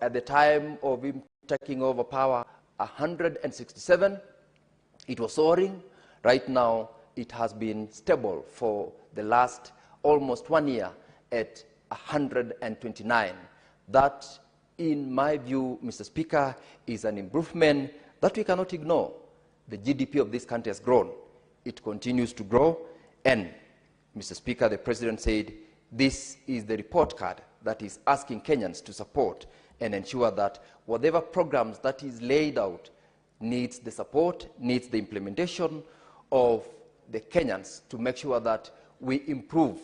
at the time of him taking over power 167. It was soaring. Right now, it has been stable for the last almost 1 year at 129. That, in my view, Mr. Speaker, is an improvement that we cannot ignore. The GDP of this country has grown. It continues to grow. And, Mr. Speaker, the President said this is the report card that is asking Kenyans to support and ensure that whatever programs that is laid out needs the support, needs the implementation of the Kenyans to make sure that we improve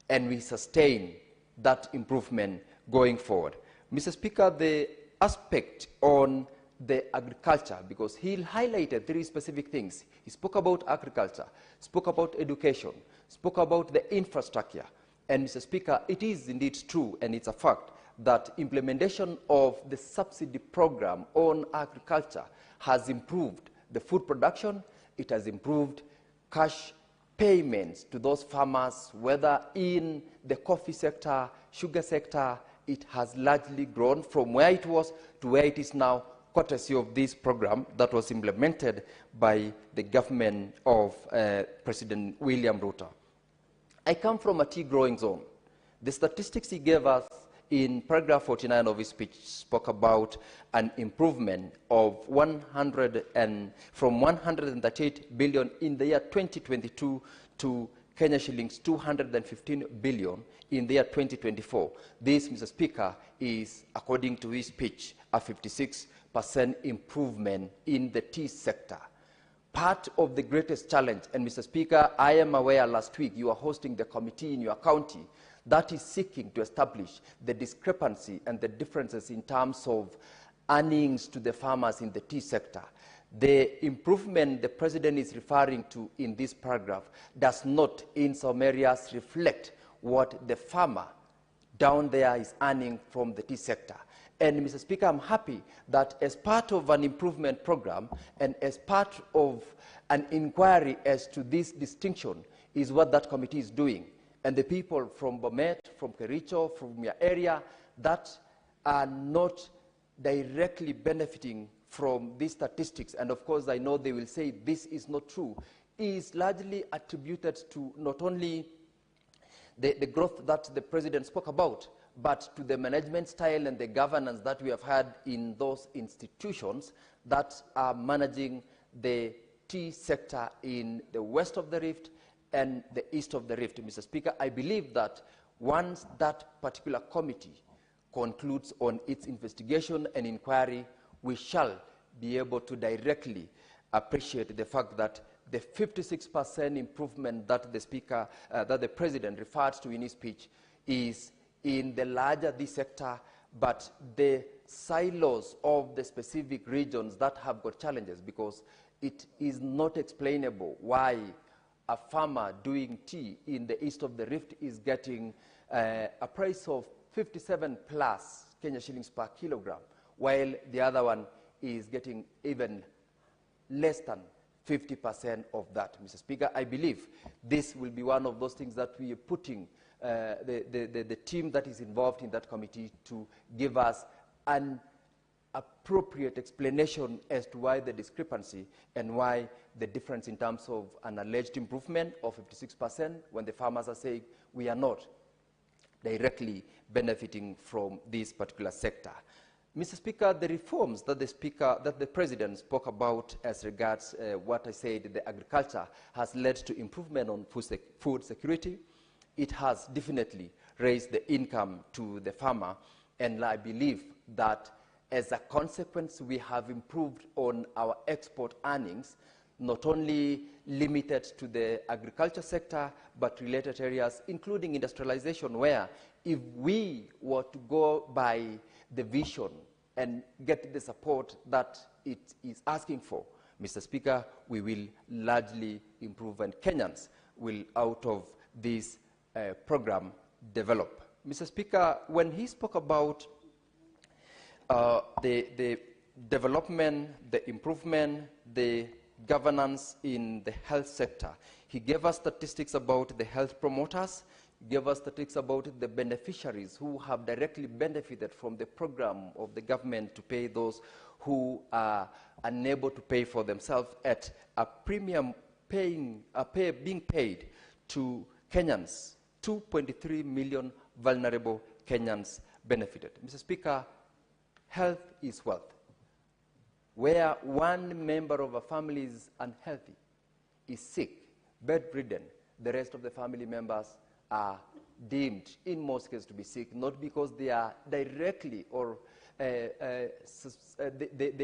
and we sustain that improvement going forward. Mr. Speaker, the aspect on the agriculture, because he highlighted 3 specific things. He spoke about agriculture, spoke about education, spoke about the infrastructure. And Mr. Speaker, it is indeed true, and it's a fact, that implementation of the subsidy program on agriculture has improved the food production. It has improved cash payments to those farmers, whether in the coffee sector, sugar sector. It has largely grown from where it was to where it is now, courtesy of this program that was implemented by the government of President William Ruto. I come from a tea growing zone. The statistics he gave us in paragraph 49 of his speech spoke about an improvement of from 138 billion in the year 2022 to Kenya shillings 215 billion in the year 2024. This, Mr. Speaker, is, according to his speech, a 56% improvement in the tea sector. Part of the greatest challenge, and Mr. Speaker, I am aware last week you are hosting the committee in your county that is seeking to establish the discrepancy and the differences in terms of earnings to the farmers in the tea sector. The improvement the President is referring to in this paragraph does not, in some areas, reflect what the farmer down there is earning from the tea sector. And, Mr. Speaker, I'm happy that as part of an improvement program and as part of an inquiry as to this distinction is what that committee is doing. And the people from Bomet, from Kericho, from your area that are not directly benefiting from these statistics, and of course I know they will say this is not true, is largely attributed to not only the growth that the President spoke about, but to the management style and the governance that we have had in those institutions that are managing the tea sector in the west of the Rift and the east of the Rift. Mr. Speaker, I believe that once that particular committee concludes on its investigation and inquiry, we shall be able to directly appreciate the fact that the 56% improvement that the President referred to in his speech is in the larger this sector, but the silos of the specific regions that have got challenges, because it is not explainable why a farmer doing tea in the east of the Rift is getting a price of 57 plus Kenya shillings per kilogram, while the other one is getting even less than 50% of that. Mr. Speaker, I believe this will be one of those things that we are putting the team that is involved in that committee to give us an appropriate explanation as to why the discrepancy and why the difference in terms of an alleged improvement of 56% when the farmers are saying we are not directly benefiting from this particular sector. Mr. Speaker, the reforms that the President spoke about as regards what I said, the agriculture, has led to improvement on food security. It has definitely raised the income to the farmer, and I believe that as a consequence, we have improved on our export earnings, not only limited to the agriculture sector, but related areas, including industrialization, where if we were to go by the vision and get the support that it is asking for, Mr. Speaker, we will largely improve, and Kenyans will, out of this program, develop. Mr. Speaker, when he spoke about the development, the improvement, the governance in the health sector, he gave us statistics about the health promoters. gave us statistics about the beneficiaries who have directly benefited from the program of the government to pay those who are unable to pay for themselves at a premium being paid to Kenyans. 2.3 million vulnerable Kenyans benefited. Mr. Speaker, health is wealth. Where one member of a family is unhealthy, is sick, bedridden, the rest of the family members are deemed, in most cases, to be sick, not because they are directly or the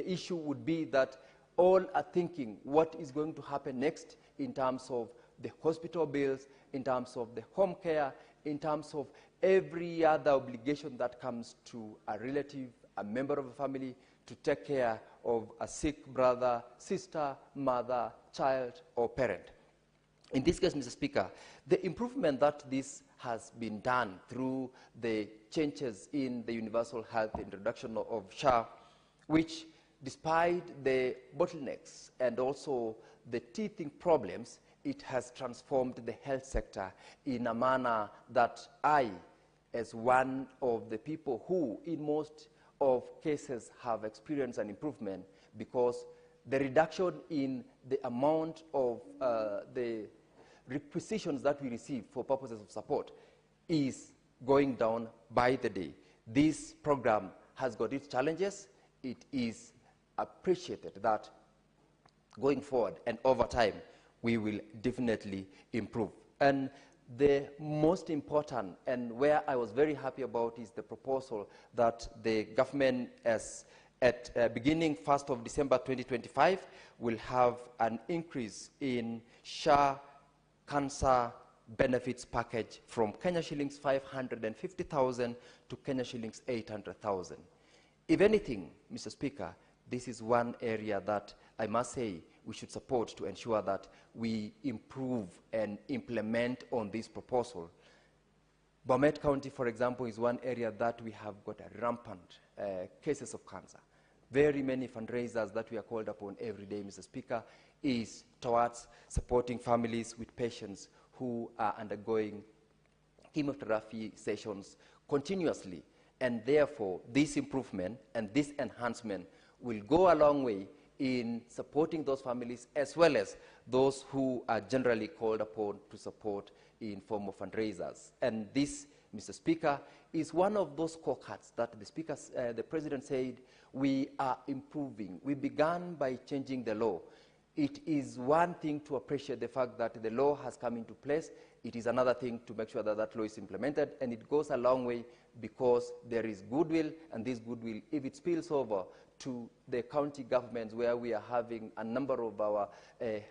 issue would be that all are thinking what is going to happen next in terms of the hospital bills, in terms of the home care, in terms of every other obligation that comes to a relative, a member of a family, to take care of a sick brother, sister, mother, child, or parent. In this case, Mr. Speaker, the improvement that this has been done through the changes in the universal health introduction of SHA, which despite the bottlenecks and also the teething problems, it has transformed the health sector in a manner that I, as one of the people who in most of cases have experienced an improvement, because the reduction in the amount of the requisitions that we receive for purposes of support is going down by the day. This program has got its challenges. It is appreciated that going forward and over time, we will definitely improve. And the most important, and where I was very happy about, is the proposal that the government, at beginning 1st of December 2025, will have an increase in SHA cancer benefits package from Kenya shillings 550,000 to Kenya shillings 800,000. If anything, Mr. Speaker, this is one area that I must say we should support to ensure that we improve and implement on this proposal. Bomet County, for example, is one area that we have got a rampant cases of cancer. Very many fundraisers that we are called upon every day, Mr. Speaker, is towards supporting families with patients who are undergoing chemotherapy sessions continuously. And therefore, this improvement and this enhancement will go a long way in supporting those families as well as those who are generally called upon to support in form of fundraisers. And this, Mr. Speaker, is one of those scorecards that the President said we are improving. We began by changing the law. It is one thing to appreciate the fact that the law has come into place. It is another thing to make sure that that law is implemented, and it goes a long way because there is goodwill, and this goodwill, if it spills over to the county governments where we are having a number of our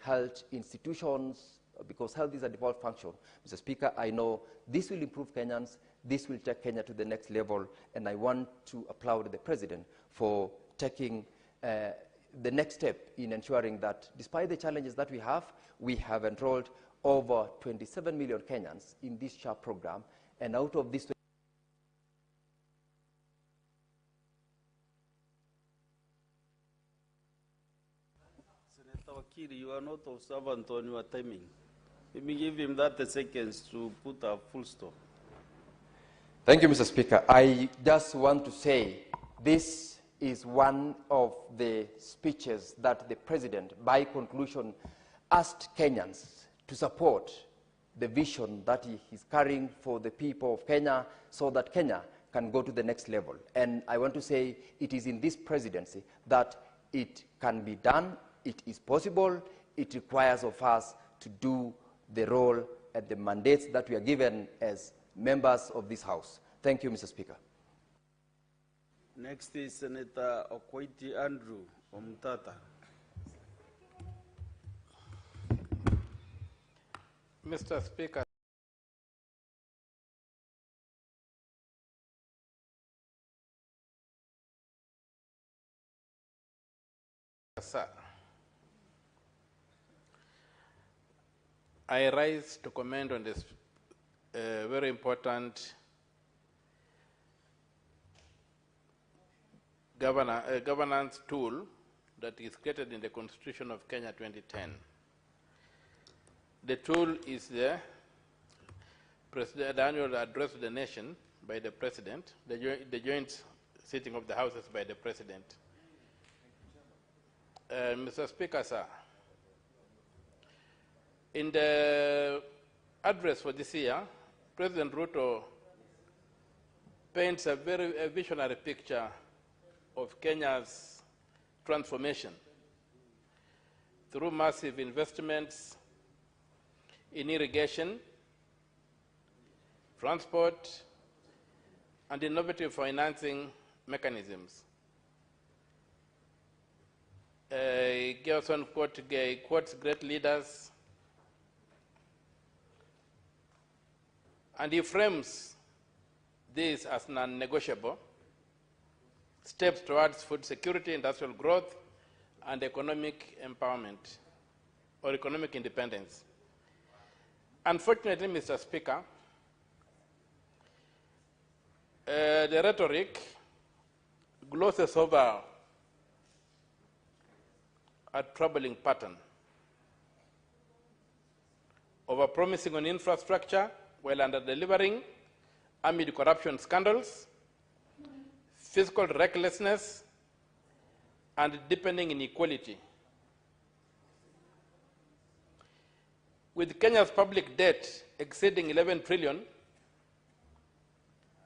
health institutions, because health is a default function. Mr. Speaker, I know this will improve Kenyans, this will take Kenya to the next level, and I want to applaud the President for taking the next step in ensuring that despite the challenges that we have enrolled over 27 million Kenyans in this SHA program, and out of this Senator Wakili, you are not observant on your timing. Let me give him 30 seconds to put a full stop. Thank you, Mr. Speaker. I just want to say this is one of the speeches that the President, by conclusion, asked Kenyans to support the vision that he is carrying for the people of Kenya so that Kenya can go to the next level. And I want to say it is in this presidency that it can be done, it is possible, it requires of us to do the role and the mandates that we are given as members of this House. Thank you, Mr. Speaker. Next is Senator Okoiti Andrew Omtata. Mr. Speaker, sir, I rise to comment on this very important governance tool that is created in the Constitution of Kenya 2010. The tool is the the annual address to the nation by the President, the joint sitting of the Houses by the President. Mr. Speaker, sir, in the address for this year, President Ruto paints a very visionary picture of Kenya's transformation through massive investments in irrigation, transport, and innovative financing mechanisms. Gerson quotes great leaders, and he frames this as non-negotiable steps towards food security, industrial growth, and economic empowerment, or economic independence. Unfortunately, Mr. Speaker, the rhetoric glosses over a troubling pattern over promising on infrastructure while under-delivering amid corruption scandals, fiscal recklessness, and deepening inequality. With Kenya's public debt exceeding 11 trillion,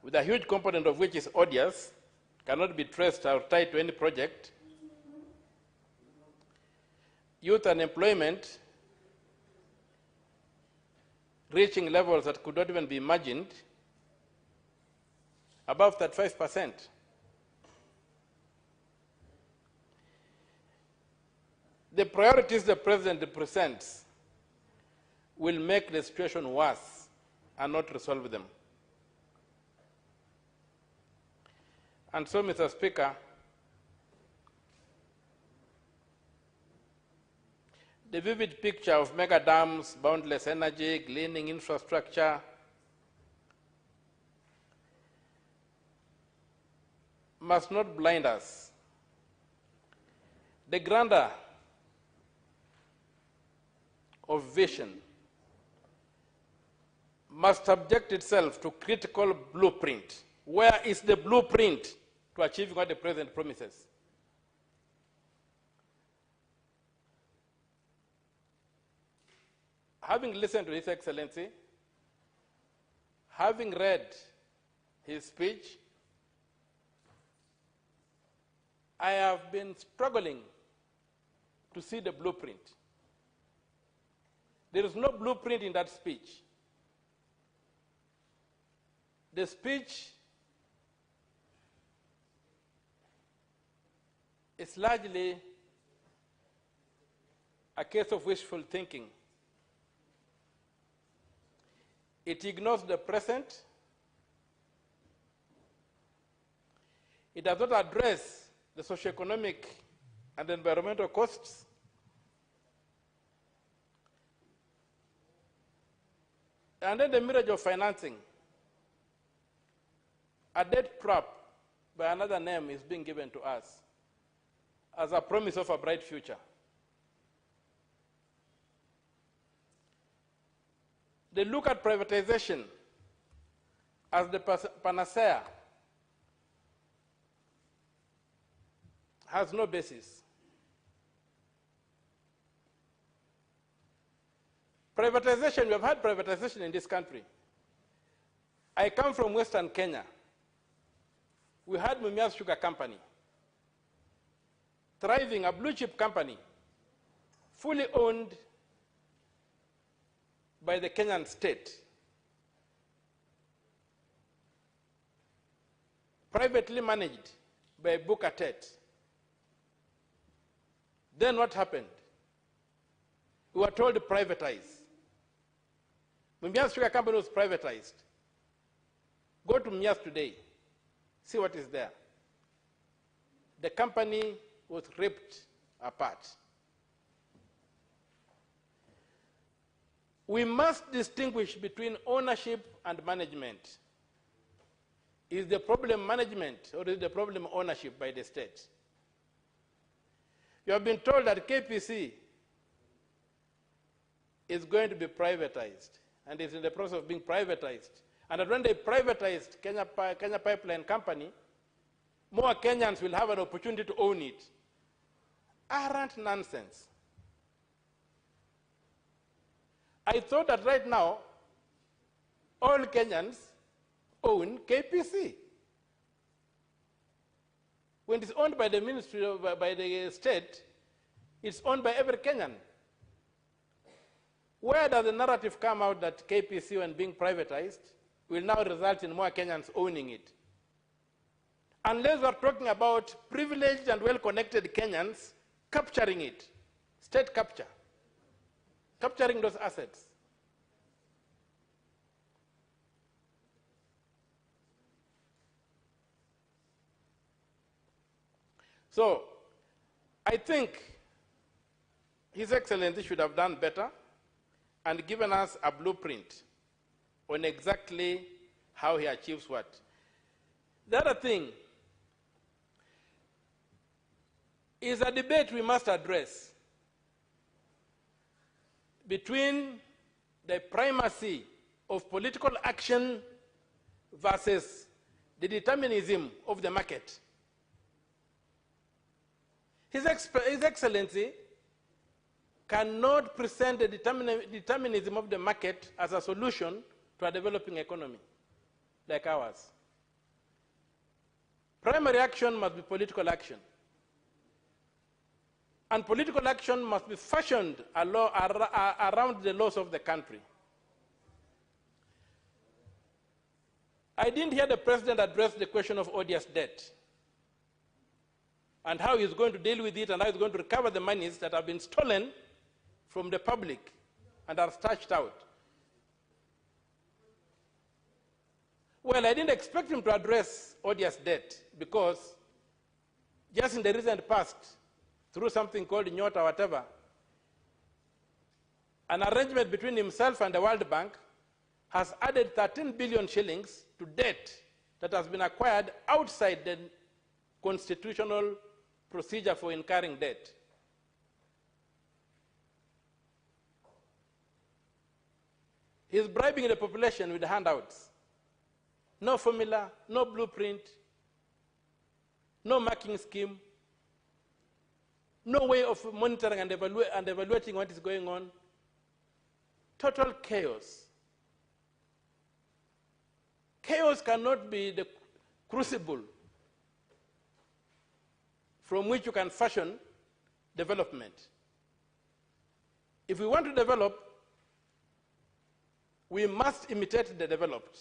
with a huge component of which is odious, cannot be traced or tied to any project, youth unemployment reaching levels that could not even be imagined, above 35%. The priorities the President presents will make the situation worse and not resolve them. And so, Mr. Speaker, the vivid picture of mega dams, boundless energy, gleaning infrastructure, must not blind us. The grandeur of vision must subject itself to critical blueprint. Where is the blueprint to achieving what the President promises? Having listened to His Excellency, having read his speech, I have been struggling to see the blueprint. There is no blueprint in that speech. The speech is largely a case of wishful thinking. It ignores the present. It does not address the socioeconomic and environmental costs. And then the mirage of financing. A debt trap by another name is being given to us as a promise of a bright future. They look at privatization as the panacea. Has no basis. Privatization, we have had privatization in this country. I come from Western Kenya. We had Mumias Sugar Company, thriving, a blue chip company, fully owned by the Kenyan state, privately managed by Booker Tet. Then what happened? We were told to privatize. Mumias Sugar Company was privatized. Go to Mumias today, see what is there. The company was ripped apart. We must distinguish between ownership and management. Is the problem management or is the problem ownership by the state? You have been told that KPC is going to be privatized. and is in the process of being privatized. And that when they privatized Kenya Pipeline Company, more Kenyans will have an opportunity to own it. Arrant nonsense. I thought that right now, all Kenyans own KPC. When it's owned by the ministry, by the state, it's owned by every Kenyan. Where does the narrative come out that KPC, when being privatized, will now result in more Kenyans owning it? Unless we're talking about privileged and well-connected Kenyans capturing it, state capture, capturing those assets. So, I think His Excellency should have done better and given us a blueprint on exactly how he achieves what. The other thing is a debate we must address between the primacy of political action versus the determinism of the market. His Excellency cannot present the determinism of the market as a solution to a developing economy like ours. Primary action must be political action. And political action must be fashioned around the laws of the country. I didn't hear the president address the question of odious debt and how he's going to deal with it and how he's going to recover the monies that have been stolen from the public and are stashed out. Well, I didn't expect him to address odious debt because just in the recent past, through something called Nyota or whatever, an arrangement between himself and the World Bank has added 13 billion shillings to debt that has been acquired outside the constitutional procedure for incurring debt. He's bribing the population with handouts. No formula, no blueprint, no marking scheme, no way of monitoring and evaluating what is going on. Total chaos. Chaos cannot be the crucible from which you can fashion development. If we want to develop, we must imitate the developed.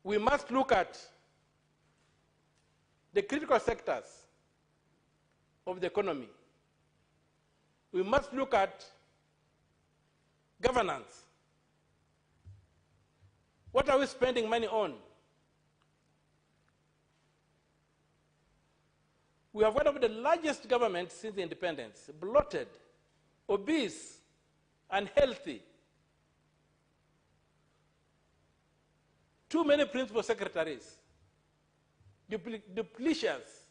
We must look at the critical sectors of the economy. We must look at governance. What are we spending money on? We have one of the largest governments since independence, bloated, obese, unhealthy. Too many principal secretaries, duplicious,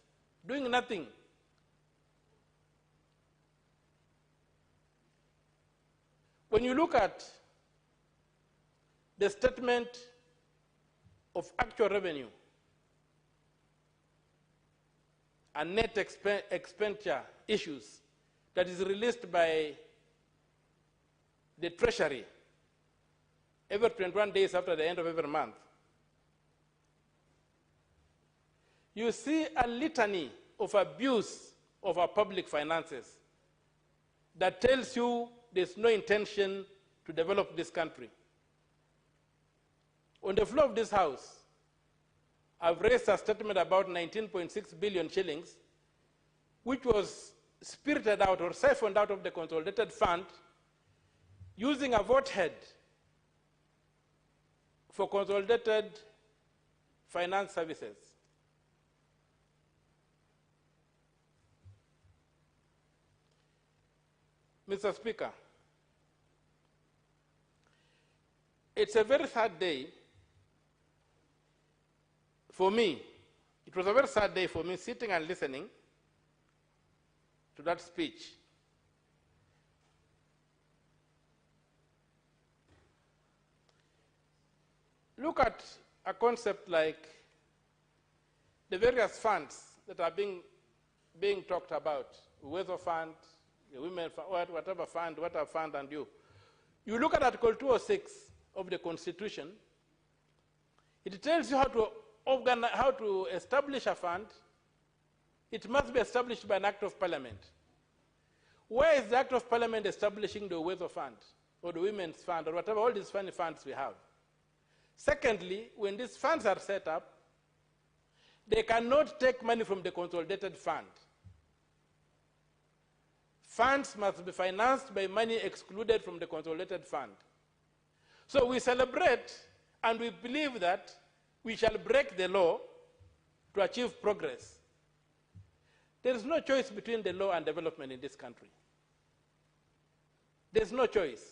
doing nothing. When you look at the statement of actual revenue and net expenditure issues that is released by the Treasury every 21 days after the end of every month, you see a litany of abuse of our public finances that tells you there's no intention to develop this country. On the floor of this House, I've raised a statement about 19.6 billion shillings, which was spirited out or siphoned out of the consolidated fund using a vote head for consolidated finance services. Mr. Speaker, it's a very sad day for me. It was a very sad day for me sitting and listening to that speech look at a concept like the various funds that are being talked about, Weather Fund, the Women Fund, whatever fund, and you look at Article 206 of the Constitution. It tells you how to establish a fund. It must be established by an act of parliament. Where is the act of parliament establishing the Weather Fund or the Women's Fund or whatever, all these funds we have? Secondly, when these funds are set up, they cannot take money from the consolidated fund. Funds must be financed by money excluded from the consolidated fund. So we celebrate and we believe that we shall break the law to achieve progress. There is no choice between the law and development in this country. There's no choice.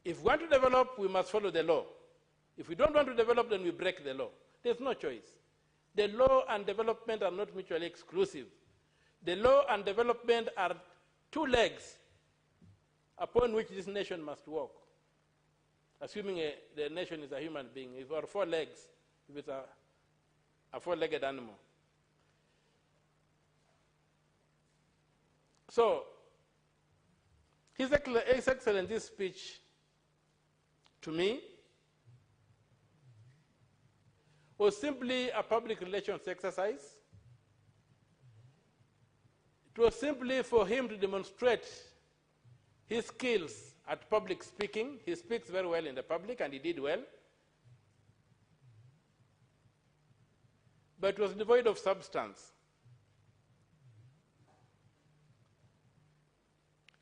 If we want to develop, we must follow the law. If we don't want to develop, then we break the law. There's no choice. The law and development are not mutually exclusive. The law and development are two legs upon which this nation must walk. Assuming the nation is a human being, if there are four legs, if it's a four-legged animal. So, His Excellency's speech to me was simply a public relations exercise. It was simply for him to demonstrate his skills at public speaking. He speaks very well in the public, and he did well. But it was devoid of substance,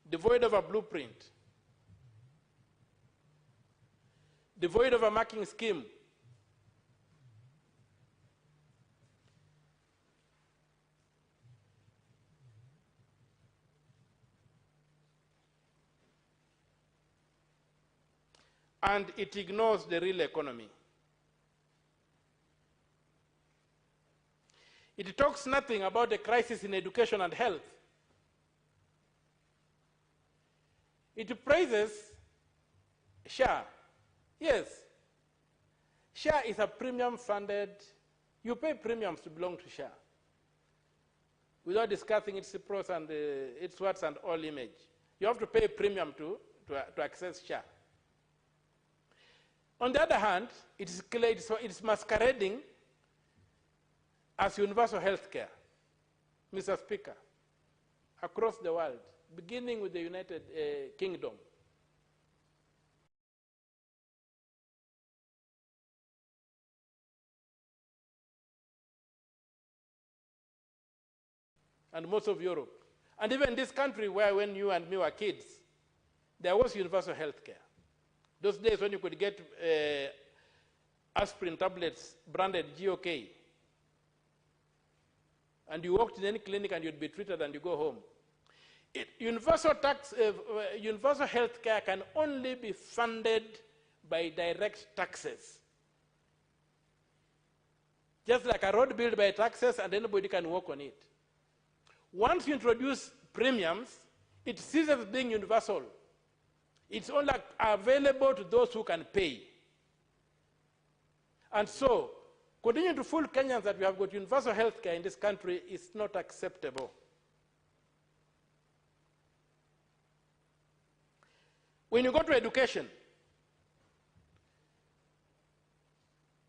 devoid of a blueprint, devoid of a marking scheme. And it ignores the real economy. It talks nothing about the crisis in education and health. It praises SHA. Yes, SHA is a premium funded, you pay premiums to belong to SHA without discussing its pros and its words and all image. You have to pay a premium to access SHA. On the other hand, it's masquerading as universal health care, Mr. Speaker, across the world, beginning with the United Kingdom. And most of Europe. And even this country where when you and me were kids, there was universal health care. Those days when you could get aspirin tablets branded GOK, and you walked in any clinic and you'd be treated and you go home. Universal health care can only be funded by direct taxes. Just like a road built by taxes and anybody can walk on it. Once you introduce premiums, it ceases being universal. It's only available to those who can pay. And so, continuing to fool Kenyans that we have got universal health care in this country is not acceptable. When you go to education,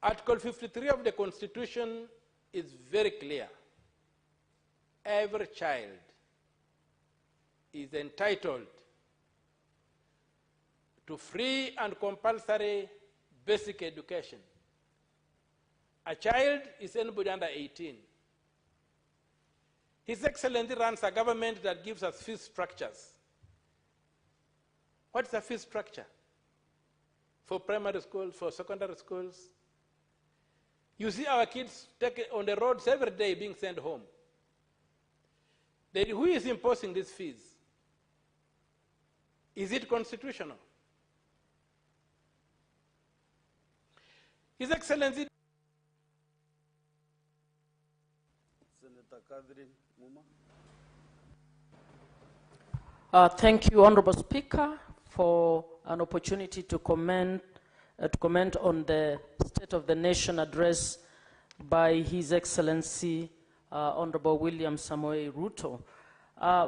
Article 53 of the Constitution is very clear. Every child is entitled to free and compulsory basic education. A child is anybody under 18. His Excellency runs a government that gives us fee structures. What's the fee structure? For primary schools, for secondary schools? You see our kids on the roads every day being sent home. Who is imposing these fees? Is it constitutional? His Excellency. Senator Catherine Muma. Thank you, Honorable Speaker, for an opportunity to comment on the State of the Nation address by His Excellency Honorable William Samoei Ruto.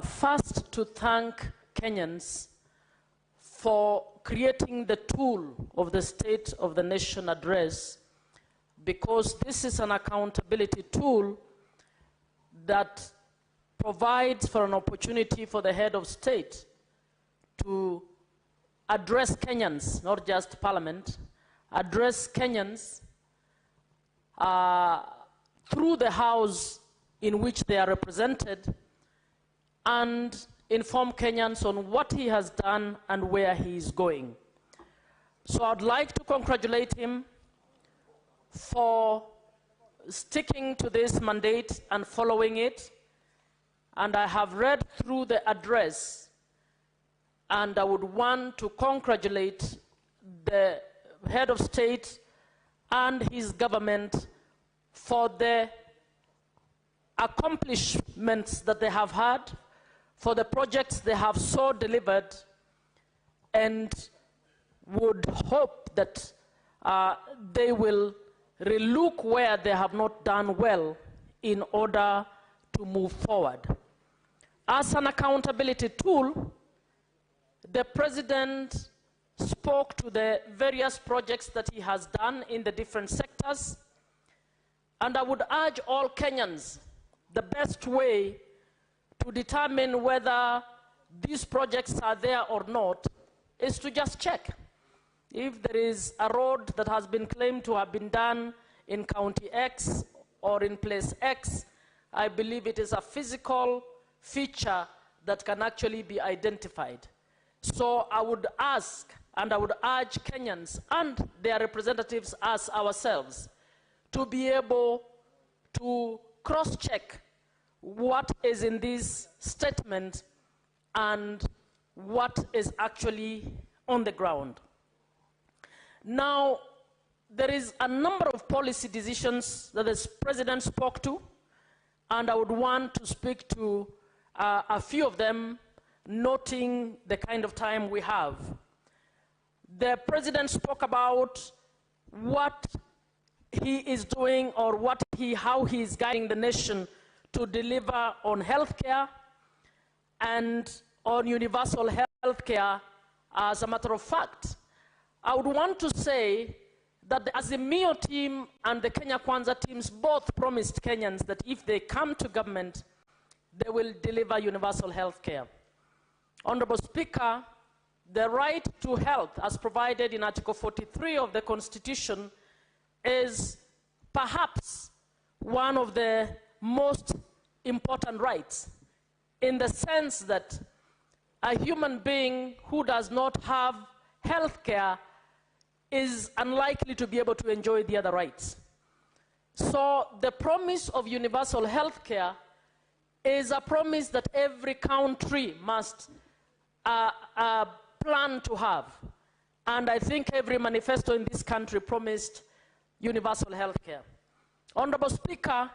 First, to thank Kenyans for creating the tool of the State of the Nation address, because this is an accountability tool that provides for an opportunity for the head of state to address Kenyans, not just Parliament, address Kenyans through the House in which they are represented, and inform Kenyans on what he has done and where he is going. So I'd like to congratulate him for sticking to this mandate and following it. And I have read through the address, and I would want to congratulate the head of state and his government for the accomplishments that they have had, for the projects they have so delivered, and would hope that they will relook where they have not done well in order to move forward. As an accountability tool, the President spoke to the various projects that he has done in the different sectors, and I would urge all Kenyans, the best way to determine whether these projects are there or not is to just check. If there is a road that has been claimed to have been done in County X or in place X, I believe it is a physical feature that can actually be identified. So I would ask, and I would urge Kenyans and their representatives as ourselves to be able to cross-check what is in this statement and what is actually on the ground. Now, there is a number of policy decisions that the President spoke to, and I would want to speak to a few of them, noting the kind of time we have. The President spoke about what he is doing, or how he is guiding the nation to deliver on healthcare and on universal healthcare. As a matter of fact, I would want to say that the Azimio team and the Kenya Kwanza teams both promised Kenyans that if they come to government, they will deliver universal healthcare. Honorable Speaker, the right to health as provided in Article 43 of the Constitution is perhaps one of the most important rights, in the sense that a human being who does not have health care is unlikely to be able to enjoy the other rights. So the promise of universal health care is a promise that every country must plan to have. And I think every manifesto in this country promised universal health care. Honorable Speaker,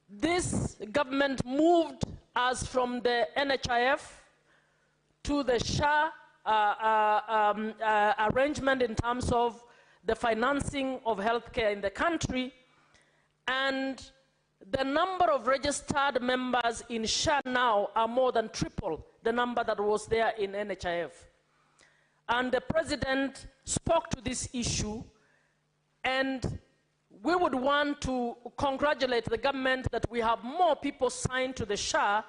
this government moved us from the NHIF to the SHA arrangement in terms of the financing of healthcare in the country, and the number of registered members in SHA now are more than triple the number that was there in NHIF. And the President spoke to this issue, and we would want to congratulate the government that we have more people signed to the SHA,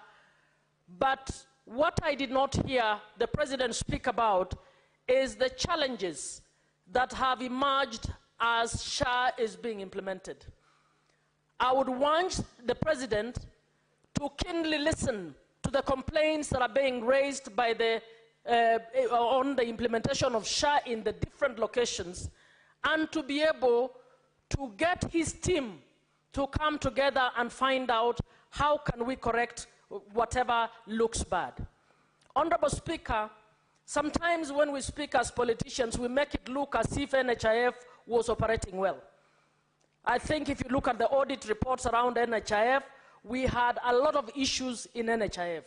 but what I did not hear the President speak about is the challenges that have emerged as SHA is being implemented. I would want the President to keenly listen to the complaints that are being raised by on the implementation of SHA in the different locations, and to be able to get his team to come together and find out how can we correct whatever looks bad. Honorable Speaker, sometimes when we speak as politicians, we make it look as if NHIF was operating well. I think if you look at the audit reports around NHIF, we had a lot of issues in NHIF.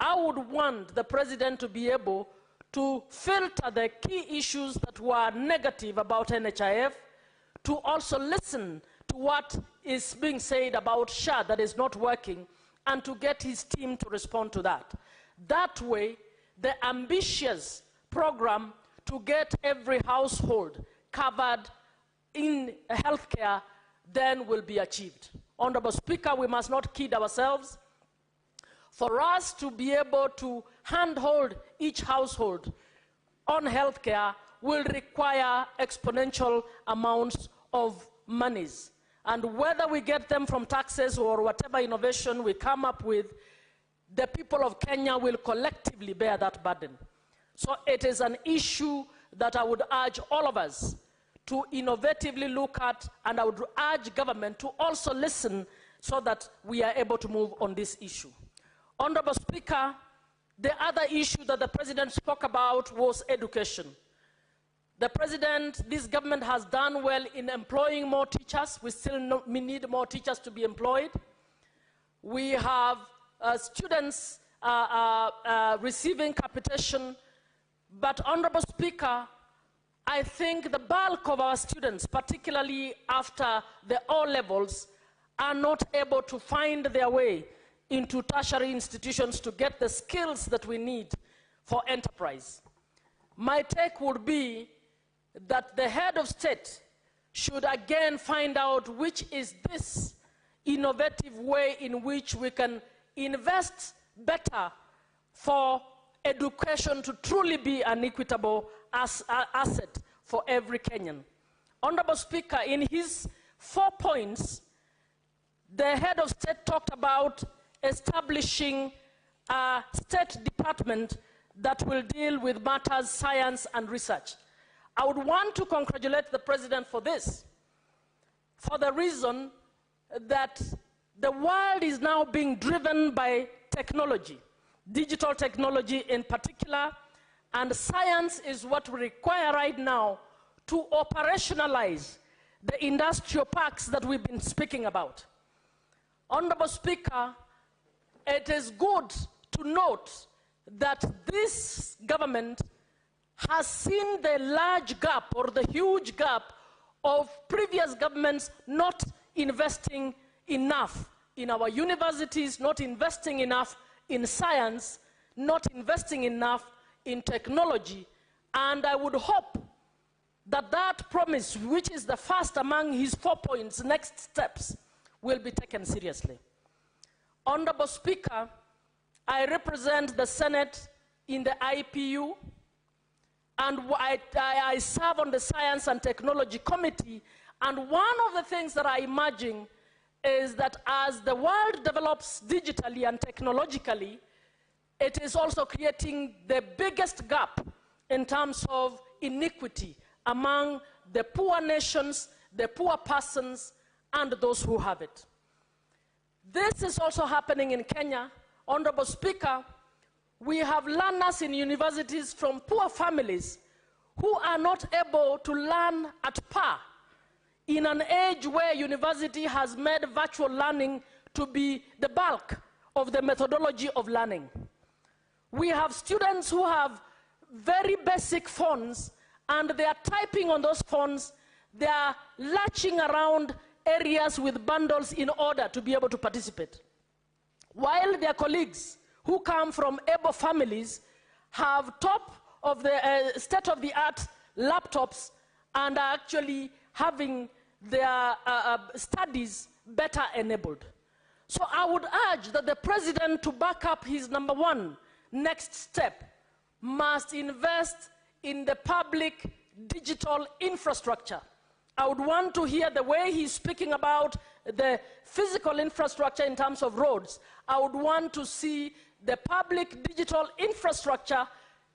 I would want the President to be able to filter the key issues that were negative about NHIF, to also listen to what is being said about SHA that is not working, and to get his team to respond to that. That way, the ambitious program to get every household covered in healthcare then will be achieved. Honorable Speaker, we must not kid ourselves. For us to be able to handhold each household on healthcare will require exponential amounts of monies. And whether we get them from taxes or whatever innovation we come up with, the people of Kenya will collectively bear that burden. So it is an issue that I would urge all of us to innovatively look at, and I would urge government to also listen so that we are able to move on this issue. Honorable Speaker, the other issue that the President spoke about was education. The President, this government has done well in employing more teachers. We still need more teachers to be employed. We have students receiving capitation. But Honorable Speaker, I think the bulk of our students, particularly after the O-levels, are not able to find their way into tertiary institutions to get the skills that we need for enterprise. My take would be that the head of state should again find out which is this innovative way in which we can invest better for education to truly be an equitable asset for every Kenyan. Honorable Speaker, in his 4 points, the head of state talked about establishing a state department that will deal with matters, science, and research. I would want to congratulate the President for this, for the reason that the world is now being driven by technology, digital technology in particular, and science is what we require right now to operationalize the industrial parks that we've been speaking about. Honorable Speaker, it is good to note that this government has seen the large gap or the huge gap of previous governments not investing enough in our universities, not investing enough in science, not investing enough in technology. And I would hope that that promise, which is the first among his 4 points, next steps, will be taken seriously. Honorable Speaker, I represent the Senate in the IPU, and I serve on the Science and Technology Committee, and one of the things that I imagine is that as the world develops digitally and technologically, it is also creating the biggest gap in terms of inequity among the poor nations, the poor persons, and those who have it. This is also happening in Kenya. Honorable Speaker, we have learners in universities from poor families who are not able to learn at par in an age where university has made virtual learning to be the bulk of the methodology of learning. We have students who have very basic phones, and they are typing on those phones, they are latching around areas with bundles in order to be able to participate. While their colleagues who come from able families have top of the state-of-the-art laptops and are actually having their studies better enabled. So I would urge that the President, to back up his #1 next step, must invest in the public digital infrastructure. I would want to hear the way he's speaking about the physical infrastructure in terms of roads. I would want to see the public digital infrastructure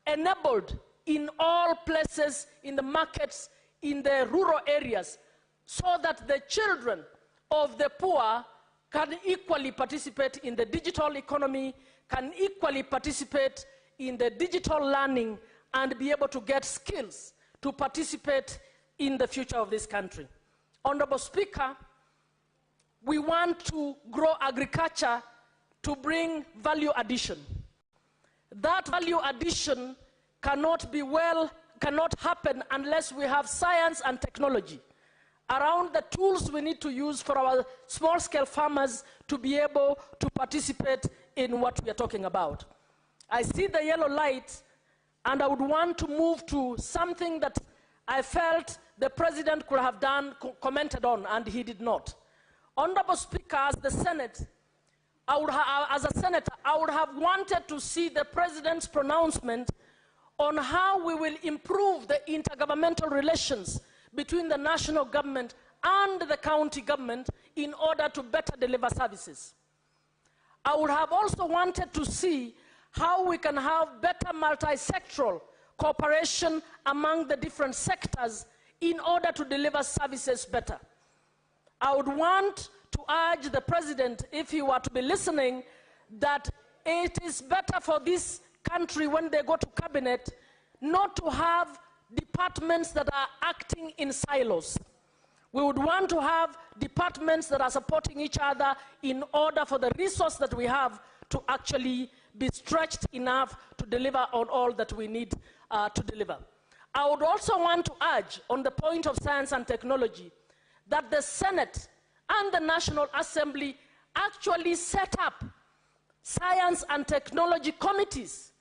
enabled in all places, in the markets, in the rural areas, so that the children of the poor can equally participate in the digital economy, can equally participate in the digital learning, and be able to get skills to participate in the future of this country. Honorable Speaker, we want to grow agriculture to bring value addition. That value addition cannot happen unless we have science and technology around the tools we need to use for our small-scale farmers to be able to participate in what we are talking about. I see the yellow light, and I would want to move to something that I felt the President could have done, commented on, and he did not. Honorable Speaker, as the Senate, as a Senator, I would have wanted to see the President's pronouncement on how we will improve the intergovernmental relations between the national government and the county government in order to better deliver services. I would have also wanted to see how we can have better multi-sectoral cooperation among the different sectors in order to deliver services better. I would want to urge the President, if he were to be listening, that it is better for this country when they go to cabinet not to have departments that are acting in silos. We would want to have departments that are supporting each other in order for the resource that we have to actually be stretched enough to deliver on all that we need to deliver. I would also want to urge on the point of science and technology that the Senate and the National Assembly actually set up science and technology committees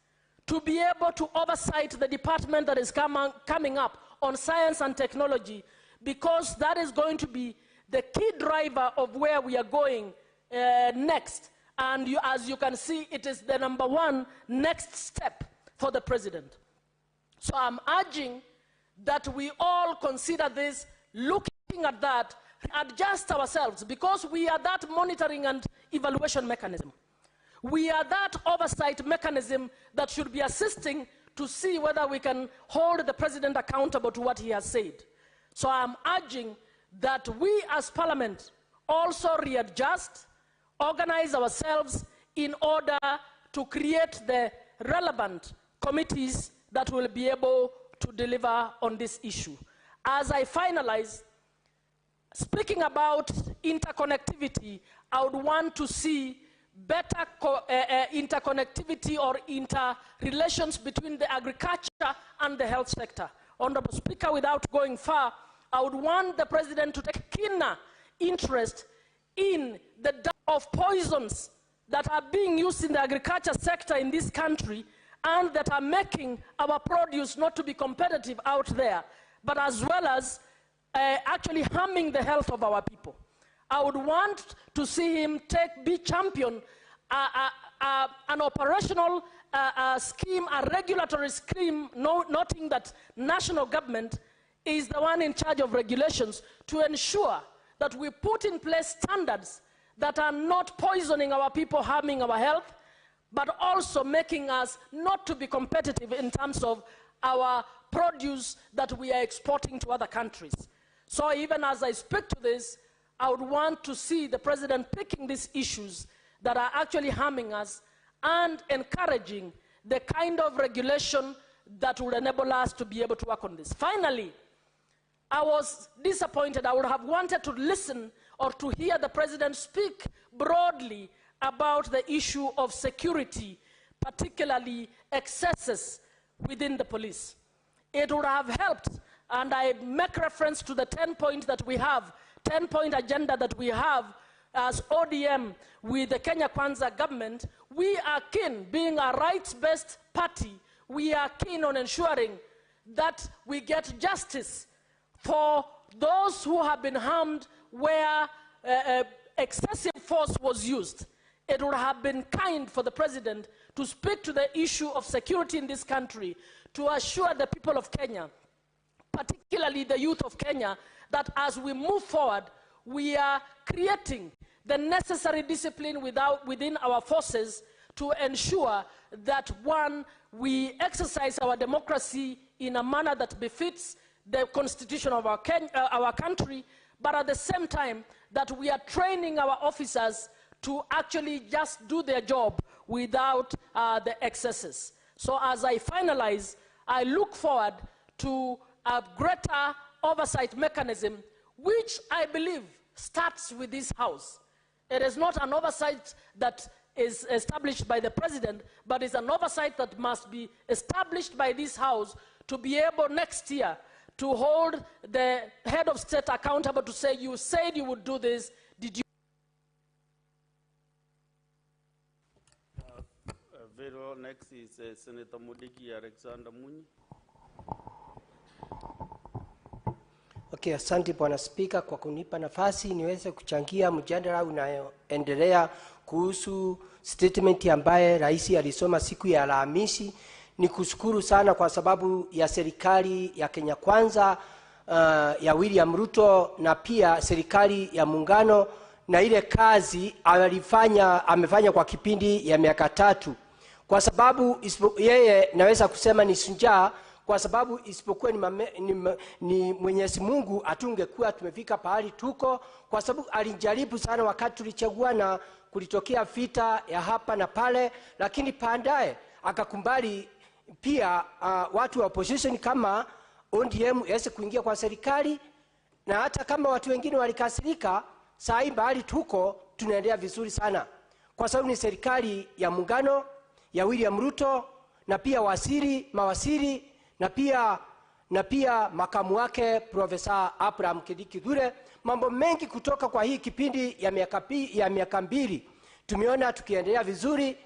to be able to oversight the department that is coming up on science and technology, because that is going to be the key driver of where we are going next. And as you can see, it is the #1 next step for the President. So I'm urging that we all consider this, looking at that, adjust ourselves, because we are that monitoring and evaluation mechanism. We are that oversight mechanism that should be assisting to see whether we can hold the President accountable to what he has said. So I'm urging that we as Parliament also readjust, organize ourselves in order to create the relevant committees that will be able to deliver on this issue. As I finalize, speaking about interconnectivity, I would want to see better interconnectivity or interrelations between the agriculture and the health sector. Honorable Speaker, without going far, I would want the President to take keener interest in the of poisons that are being used in the agriculture sector in this country and that are making our produce not to be competitive out there, but as well as actually harming the health of our people. I would want to see him be champion an operational scheme, a regulatory scheme, noting that national government is the one in charge of regulations to ensure that we put in place standards that are not poisoning our people, harming our health, but also making us not to be competitive in terms of our produce that we are exporting to other countries. So even as I speak to this, I would want to see the President picking these issues that are actually harming us and encouraging the kind of regulation that would enable us to be able to work on this. Finally, I was disappointed. I would have wanted to listen or to hear the President speak broadly about the issue of security, particularly excesses within the police. It would have helped, and I make reference to the 10-point that we have, 10-point agenda that we have as ODM with the Kenya Kwanza government. We are keen, being a rights-based party, we are keen on ensuring that we get justice for those who have been harmed where excessive force was used. It would have been kind for the President to speak to the issue of security in this country, to assure the people of Kenya, particularly the youth of Kenya, that as we move forward, we are creating the necessary discipline within our forces to ensure that, one, we exercise our democracy in a manner that befits the constitution of our country, but at the same time that we are training our officers to actually just do their job without the excesses. So as I finalize, I look forward to a greater oversight mechanism, which I believe starts with this House. It is not an oversight that is established by the president, but it's an oversight that must be established by this House to be able next year to hold the head of state accountable to say, you said you would do this, did you? Very well, next is Senator Mudiki Alexander Munyi. Okay, asante Bwana Spika kwa kunipa nafasi niweze kuchangia mjadala unaoendelea kuhusu statement ambaye rais alisoma siku ya Alhamisi. Nikushukuru sana kwa sababu ya serikali ya Kenya Kwanza ya William Ruto na pia serikali ya muungano na ile kazi amefanya kwa kipindi ya miaka 3. Kwa sababu yeye naweza kusema ni shujaa, kwa sababu isipokuwa ni Mwenyezi Mungu atungekuwa tumefika pahali tuko, kwa sababu alijaribu sana wakati tulichagua na kulitokea vita ya hapa na pale, lakini baadaye akakumbali pia watu wa opposition kama ODM yaweze kuingia kwa serikali, na hata kama watu wengine walikasirika, saa hii bahali tuko tunaendelea vizuri sana, kwa sababu ni serikali ya muungano ya William Ruto na pia mawaziri na pia makamu wake Profesa Abraham Kithure. Mambo mengi kutoka kwa hii kipindi ya miaka 2 tumeona tukiendelea vizuri.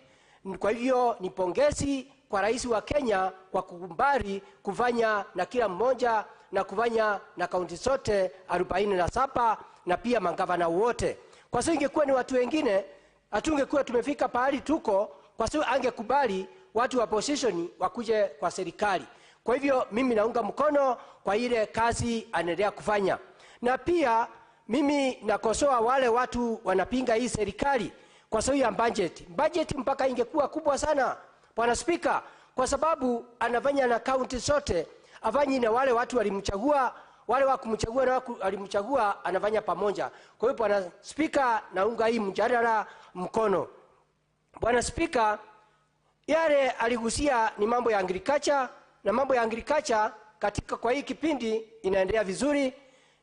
Kwa hivyo ni pongezi kwa rais wa Kenya kwa kukubali kufanya na kila mmoja na kufanya na kaunti zote 47 na pia magavana wote. Kwa sababu ingekuwa ni watu wengine hatungekuwa tumefika pahali tuko, kwa sababu angekubali watu wa opposition wakuje kwa serikali. Kwa hivyo mimi naunga mkono kwa ile kazi anaendelea kufanya. Na pia mimi nakosoa wale watu wanapinga hii serikali kwa sababu ya budget mpaka ingekuwa kubwa sana Bwana Spika, kwa sababu anafanya na kaunti zote, afanyi na wale watu walimchagua, wale wa kumchagua na walimchagua anafanya pamoja. Kwa hiyo Bwana Spika, naunga hii mjadala mkono. Bwana Spika, yale aligusia ni mambo ya agriculture, na mambo ya agriculture katika kwa hii kipindi inaendelea vizuri,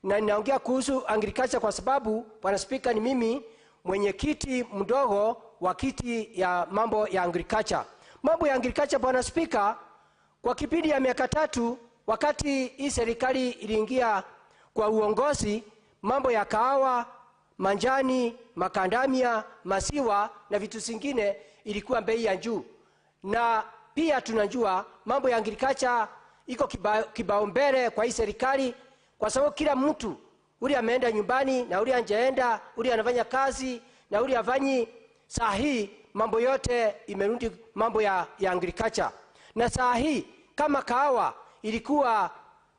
na ninaongea kuhusu agriculture kwa sababu Bwana Spika ni mimi mwenyekiti mdogo wa kiti ya mambo ya agriculture. Mambo ya agriculture Bwana Spika, kwa kipindi ya miaka 3 wakati hii serikali iliingia kwa uongozi, mambo ya kahawa, manjani, makandamia, masiwa na vitu zingine ilikuwa bei ya juu. Na pia tunajua mambo ya agriculture iko kibaumbele kwa hii serikali, kwa sababu kila mtu uli ameenda nyumbani na uli anjaenda, uli anafanya kazi na uli afanyi. Saa hii mambo yote imerudi mambo ya agriculture. Na saa hii kama kahawa ilikuwa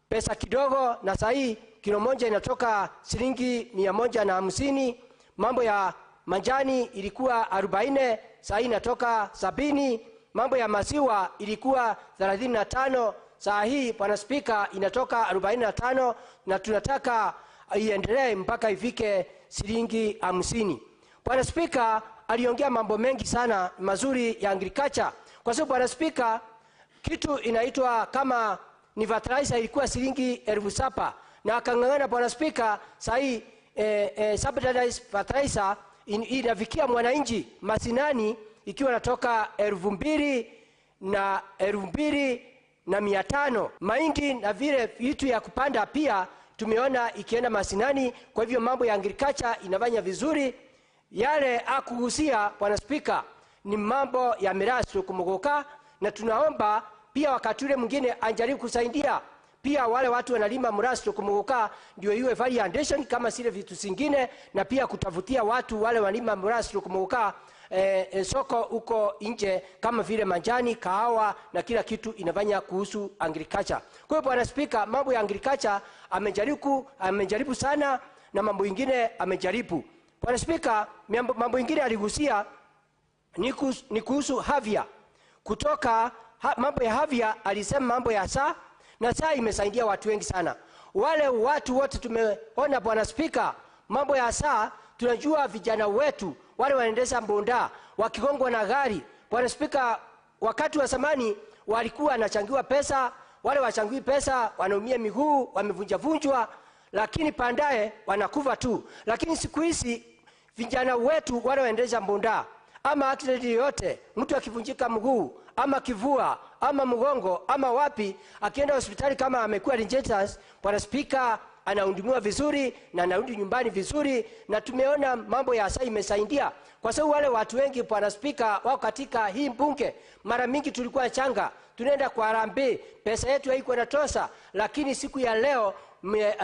pesa kidogo, na saa hii kilo moja inatoka shilingi 150. Mambo ya manjani ilikuwa 40, saa hii inatoka 70. Mambo ya maziwa ilikuwa 35, saa hii Bwana Spika inatoka 45, na tunataka iendelee mpaka ifike shilingi 50. Bwana Spika aliongea mambo mengi sana mazuri ya agriculture, kwa sababu Bwana Spika kitu inaitwa kama ni fertilizer ilikuwa shilingi 7,000, na akang'ang'ana Bwana Spika saa hii subsidized fertilizer inafikia mwananchi masinani ikiwa natoka 2,000 na 2,500. Mahindi na vile vitu ya kupanda pia tumeona ikienda masinani. Kwa hivyo mambo ya agriculture inafanya vizuri. Yale akuhusia Bwana Spika ni mambo ya mirasi kumugoka, na tunaomba pia wakati ule mwingine anjaribu kusaidia pia wale watu wanalima mrasi kumugoka, ndio iwe value addition kama sile vitu zingine, na pia kutafutia watu wale wanalima mrasi kumugoka soko uko nje kama vile manjani, kahawa na kila kitu inafanya kuhusu agriculture. Kwa hiyo Bwana Spika, mambo ya agriculture amejaribu sana, na mambo mengine amejaribu. Bwana Spika, mambo mengine aligusia ni kuhusu afya. Kutoka mambo ya afya alisema mambo ya saa, na saa imesaidia watu wengi sana. Wale watu wote tumeona Bwana Spika, mambo ya saa, tunajua vijana wetu wale wanaendesha mbonda wakigongwa na gari. Bwana Spika, wakati wa zamani walikuwa wanachangiwa pesa, wale wachangiwi pesa wanaumia miguu, wamevunjwa, lakini baadaye wanakufa tu. Lakini siku hizi vijana wetu wale wanaendesha mbonda ama accident yoyote, mtu akivunjika mguu ama kivua ama mgongo ama wapi, akienda hospitali kama amekuwa rejected, Bwana Spika, anahudumiwa vizuri na anarudi nyumbani vizuri. Na tumeona mambo ya sasa imesaidia, kwa sababu wale watu wengi Bwana Spika wao katika hii bunge, mara mingi tulikuwa changa, tunaenda kwa harambee, pesa yetu haiko inatosha, lakini siku ya leo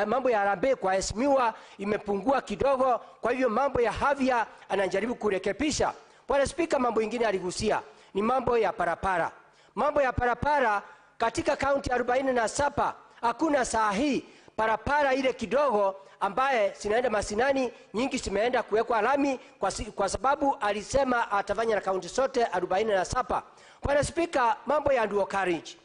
mambo ya harambee kwa heshimiwa imepungua kidogo. Kwa hivyo mambo ya afya anajaribu kurekebisha. Bwana Spika, mambo mengine aligusia ni mambo ya parapara. Mambo ya parapara katika kaunti 47 hakuna saa hii parapara ile kidogo ambaye sinaenda masinani, nyingi zimeenda kuwekwa lami kwa sababu alisema atafanya na kaunti zote 47. Bwana Spika, mambo ya dual carriage,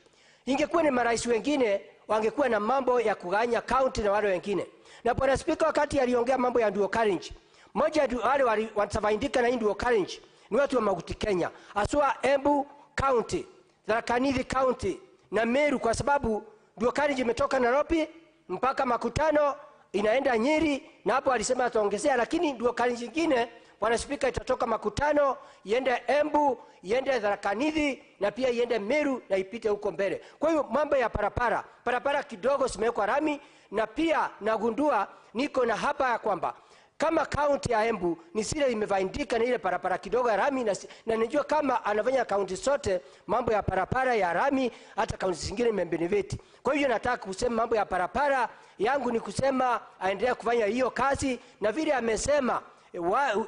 ingekuwa ni marais wengine wangekuwa na mambo ya kuganya kaunti na wale wengine. Na Bwana Spika, wakati aliongea mambo ya dual carriage, moja wale watafaidika na dual carriage ni watu wa Mount Kenya, aswa Embu County, Tharaka Nithi County na Meru, kwa sababu dual carriage imetoka Nairobi mpaka Makutano inaenda Nyeri, na hapo alisema ataongezea, lakini dual carriage nyingine Bwana Spika itatoka Makutano iende Embu, iende Tharaka Nithi na pia iende Meru na ipite huko mbele. Kwa hiyo mambo ya parapara kidogo zimewekwa rami, na pia nagundua niko na hapa ya kwamba kama kaunti ya Embu ni sile imevaindika na ile parapara kidogo ya rami, na najua kama anafanya kaunti zote mambo ya parapara ya rami, hata kaunti zingine imebenefit. Kwa hiyo nataka kusema mambo ya parapara yangu ni kusema aendelee kufanya hiyo kazi, na vile amesema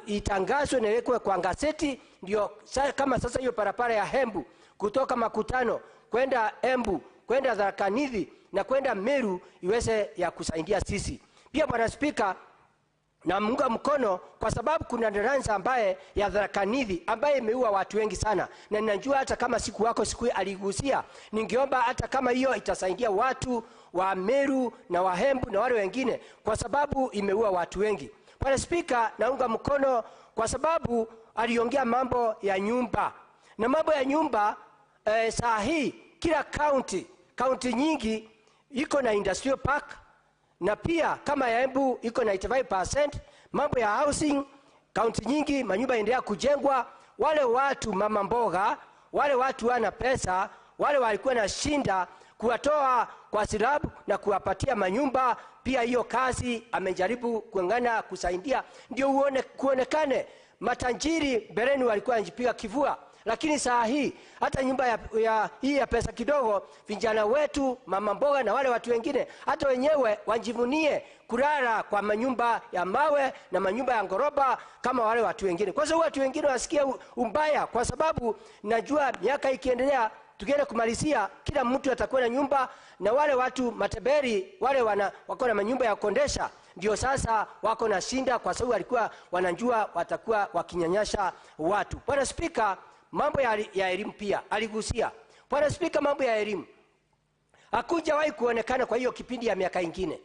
itangazwe na iwekwe kwa gazeti, ndio kama sasa hiyo parapara ya Embu kutoka Makutano kwenda Embu kwenda Tharaka Nithi na kwenda Meru iweze ya kusaidia sisi. Pia Bwana Spika, na munga mkono kwa sababu kuna daraja ambaye ya Tharaka Nithi ambaye imeua watu wengi sana, na ninajua hata kama siku wako siku aligusia, ningeomba hata kama hiyo itasaidia watu wa Meru na wa Embu na wale wengine, kwa sababu imeua watu wengi. Bwana Spika, naunga mkono kwa sababu aliongea mambo ya nyumba, na mambo ya nyumba saa hii kila kaunti nyingi iko na industrial park, na pia kama ya Embu iko na 85%. Mambo ya housing, kaunti nyingi manyumba endelea kujengwa. Wale watu mama mboga, wale watu wana pesa, wale walikuwa na shinda kuwatoa kwa silabu na kuwapatia manyumba, pia hiyo kazi amejaribu kuangana kusaidia, ndio kuonekane matajiri bereni walikuwa wanajipiga kivua. Lakini saa hii hata nyumba ya pesa kidogo, vijana wetu mama mboga na wale watu wengine hata wenyewe wajivunie kulala kwa manyumba ya mawe na manyumba ya ngoroba kama wale watu wengine. Kwa sababu watu wengine wasikia umbaya, kwa sababu najua miaka ikiendelea tukienda kumalizia kila mtu atakuwa na nyumba, na wale watu mateberi wale wako na manyumba ya kondesha ndio sasa wako na shinda, kwa sababu walikuwa wanajua watakuwa wakinyanyasha watu. Bwana Spika, mambo ya elimu pia aligusia. Bwana Spika, mambo ya elimu hakujawahi kuonekana kwa hiyo kipindi ya miaka ingine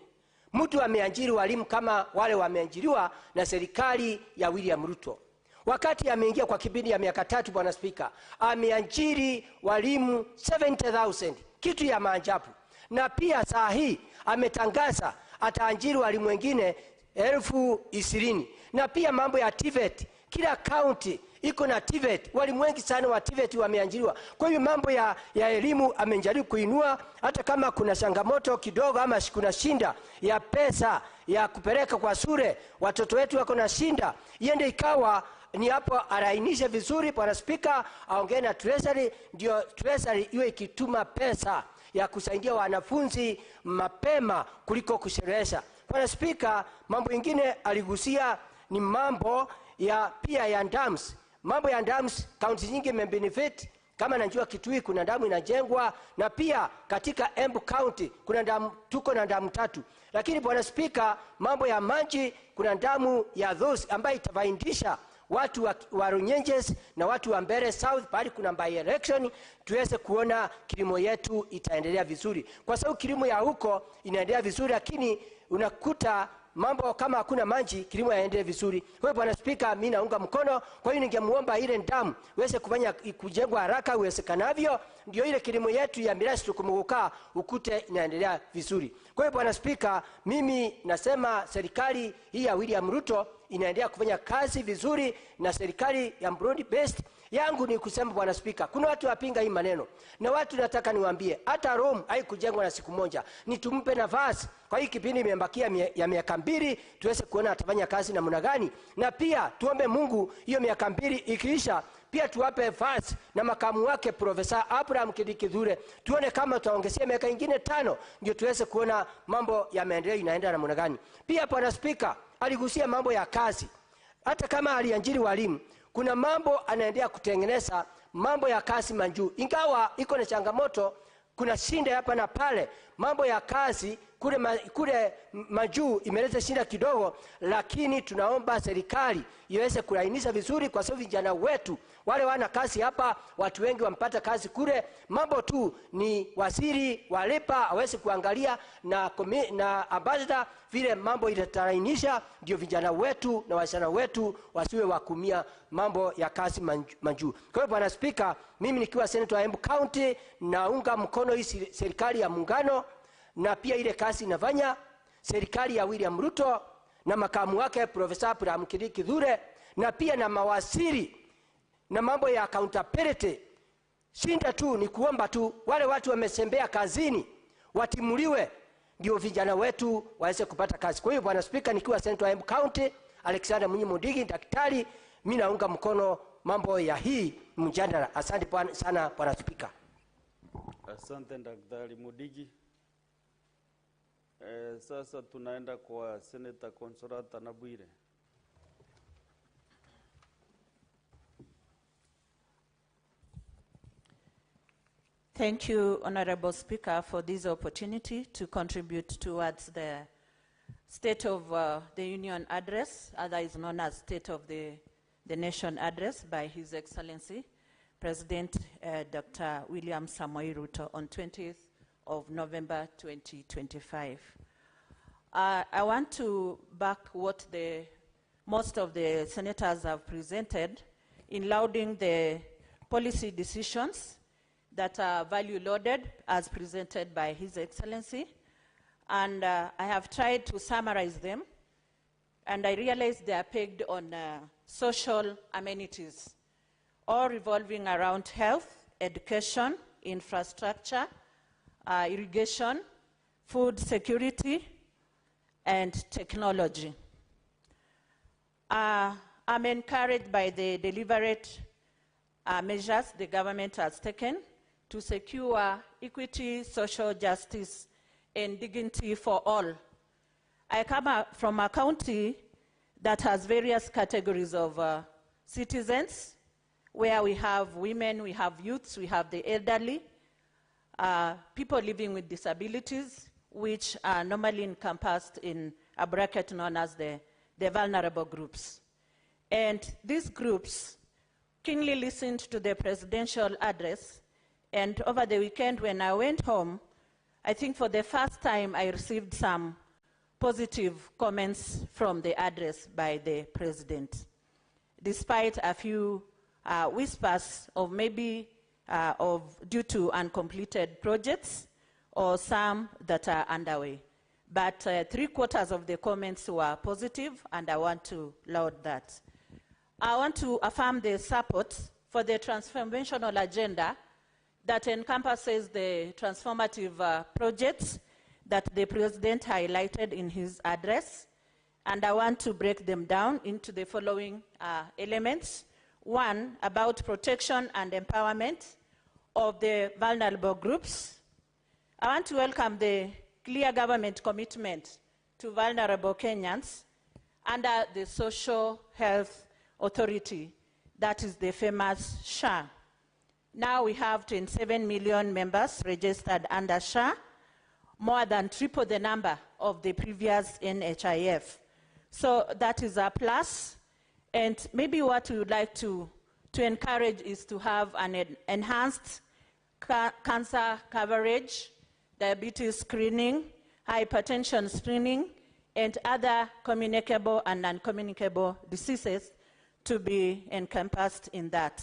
mtu ameajiri walimu kama wale wameajiriwa na serikali ya William Ruto. Wakati ameingia kwa kipindi ya miaka 3, Bwana Spika, ameajiri walimu 70,000, kitu ya maajabu. Na pia saa hii ametangaza ataajiri walimu wengine 20,000. Na pia mambo ya TVET, kila kaunti iko na TVET, walimu wengi sana wa TVET wameajiriwa. Kwa hiyo mambo ya elimu amejaribu kuinua, hata kama kuna changamoto kidogo ama kuna shinda ya pesa ya kupeleka kwa shule, watoto wetu wako na shinda, iende ikawa ni hapo arainishe vizuri. Bwana Spika, aongee na Treasury, ndio Treasury iwe ikituma pesa ya kusaidia wanafunzi mapema kuliko kusherehesha. Bwana Spika, mambo mengine aligusia ni mambo pia ya dams. Mambo ya dams, kaunti nyingi imebenefit. Kama najua Kitui kuna damu inajengwa, na pia katika Embu County kuna damu, tuko na damu 3. Lakini Bwana Spika, mambo ya maji, kuna damu ya those ambayo itawaindisha watu wa Runyenjes na watu wa Mbere South bali kuna by election, tuweze kuona kilimo yetu itaendelea vizuri, kwa sababu kilimo ya huko inaendelea vizuri, lakini unakuta mambo kama hakuna maji kilimo yaendelee vizuri. Kwa hiyo Bwana Spika, mimi naunga mkono. Kwa hiyo ningemuomba ile damu iweze kufanya kujengwa haraka uwezekanavyo, ndio ile kilimo yetu ya mirasi tukumuka ukute inaendelea vizuri. Kwa hiyo Bwana Spika, mimi nasema serikali hii ya William Ruto inaendelea kufanya kazi vizuri na serikali ya broad based. Yangu ni kusema Bwana Spika, kuna watu wapinga hii maneno, na watu nataka niwaambie, hata Rome haikujengwa na siku moja. Ni tumpe nafasi. Kwa hii kipindi imebakia ya miaka 2 tuweze kuona atafanya kazi namna gani, na pia tuombe Mungu hiyo miaka 2 ikiisha pia tuwape nafasi na makamu wake Profesa Abraham Kithure, tuone kama tutaongezea miaka ingine 5 ndio tuweze kuona mambo ya maendeleo inaenda namna gani. Pia Bwana Spika aligusia mambo ya kazi. Hata kama aliajiri walimu, kuna mambo anaendelea kutengeneza mambo ya kazi manjuu. Ingawa iko na changamoto, kuna shinda hapa na pale, mambo ya kazi kule majuu imeleta shinda kidogo, lakini tunaomba serikali iweze kulainisha vizuri, kwa sababu vijana wetu wale wana kazi hapa, watu wengi wampata kazi kule. Mambo tu ni waziri walipa aweze kuangalia na ambassador vile mambo italainisha, ndio vijana wetu na wasichana wetu wasiwe wakumia mambo ya kazi manjuu. Kwa hiyo Bwana Spika, mimi nikiwa senator wa Embu County naunga mkono hii serikali ya muungano, na pia ile kazi inafanya serikali ya William Ruto na makamu wake Profesa Abraham Kithure, na pia na mawaziri na mambo ya accountability. Shinda tu ni kuomba tu wale watu wamesembea kazini watimuliwe, ndio vijana wetu waweze kupata kazi. Kwa hiyo Bwana Spika, nikiwa senator wa Embu County Alexander Mudigi daktari, mimi naunga mkono mambo ya hii mjadala. Asante sana Bwana Spika. Asante Daktari Mudigi. Sasa tunaenda kwa Senator Consolata Nabwire. Thank you, Honorable Speaker, for this opportunity to contribute towards the State of the Union Address, otherwise known as State of the Nation Address by His Excellency, President Dr. William Samoei Ruto on 20th of November 2025. I want to back what most of the senators have presented in lauding the policy decisions that are value-loaded as presented by His Excellency. And I have tried to summarize them, and I realize they are pegged on social amenities, all revolving around health, education, infrastructure, irrigation, food security, and technology. I'm encouraged by the deliberate measures the government has taken to secure equity, social justice, and dignity for all. I come from a county that has various categories of citizens, where we have women, we have youths, we have the elderly, people living with disabilities, which are normally encompassed in a bracket known as the vulnerable groups. And these groups keenly listened to the presidential address, and over the weekend when I went home, I think for the first time I received some positive comments from the address by the president, despite a few whispers of maybe due to uncompleted projects or some that are underway. But 3/4 of the comments were positive, and I want to laud that. I want to affirm the support for the transformational agenda that encompasses the transformative projects that the President highlighted in his address, and I want to break them down into the following elements. One, about protection and empowerment of the vulnerable groups. I want to welcome the clear government commitment to vulnerable Kenyans under the Social Health Authority, that is the famous SHA. Now we have 27 million members registered under SHA, more than triple the number of the previous NHIF. So that is a plus. And maybe what we would like to encourage is to have an enhanced cancer coverage, diabetes screening, hypertension screening, and other communicable and non-communicable diseases to be encompassed in that.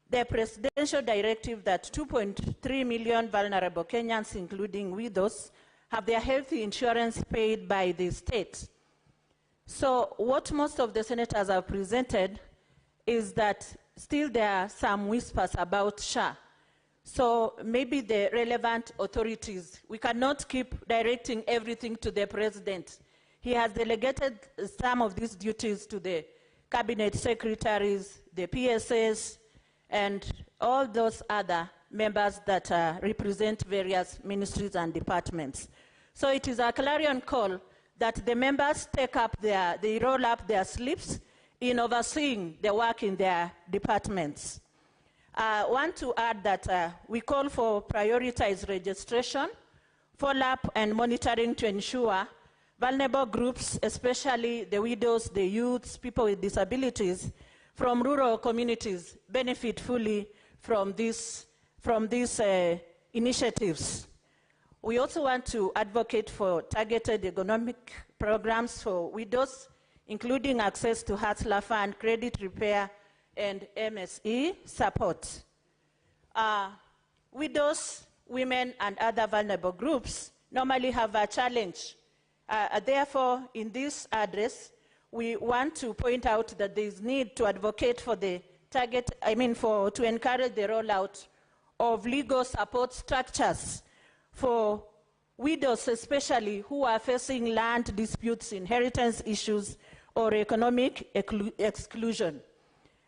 The presidential directive that 2.3 million vulnerable Kenyans, including widows, have their health insurance paid by the state. So what most of the senators have presented is that still there are some whispers about SHA. So maybe the relevant authorities, we cannot keep directing everything to the president. He has delegated some of these duties to the cabinet secretaries, the PSS, and all those other members that represent various ministries and departments. So it is a clarion call that the members they roll up their sleeves in overseeing the work in their departments. I want to add that we call for prioritized registration, follow-up and monitoring to ensure vulnerable groups, especially the widows, the youths, people with disabilities from rural communities benefit fully from these initiatives. We also want to advocate for targeted economic programs for widows, including access to Hustler Fund, credit repair, and MSE support. Widows, women, and other vulnerable groups normally have a challenge. Therefore, in this address, we want to point out that there is need to advocate for to encourage the rollout of legal support structures for widows, especially who are facing land disputes, inheritance issues, or economic exclusion.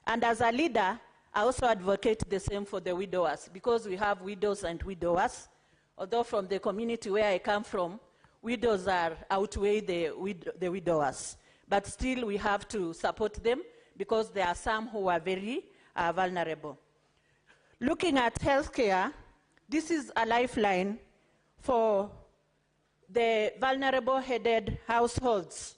And as a leader, I also advocate the same for the widowers, because we have widows and widowers. Although from the community where I come from, widows outweigh the widowers. But still, we have to support them because there are some who are very vulnerable. Looking at healthcare, this is a lifeline for the vulnerable-headed households.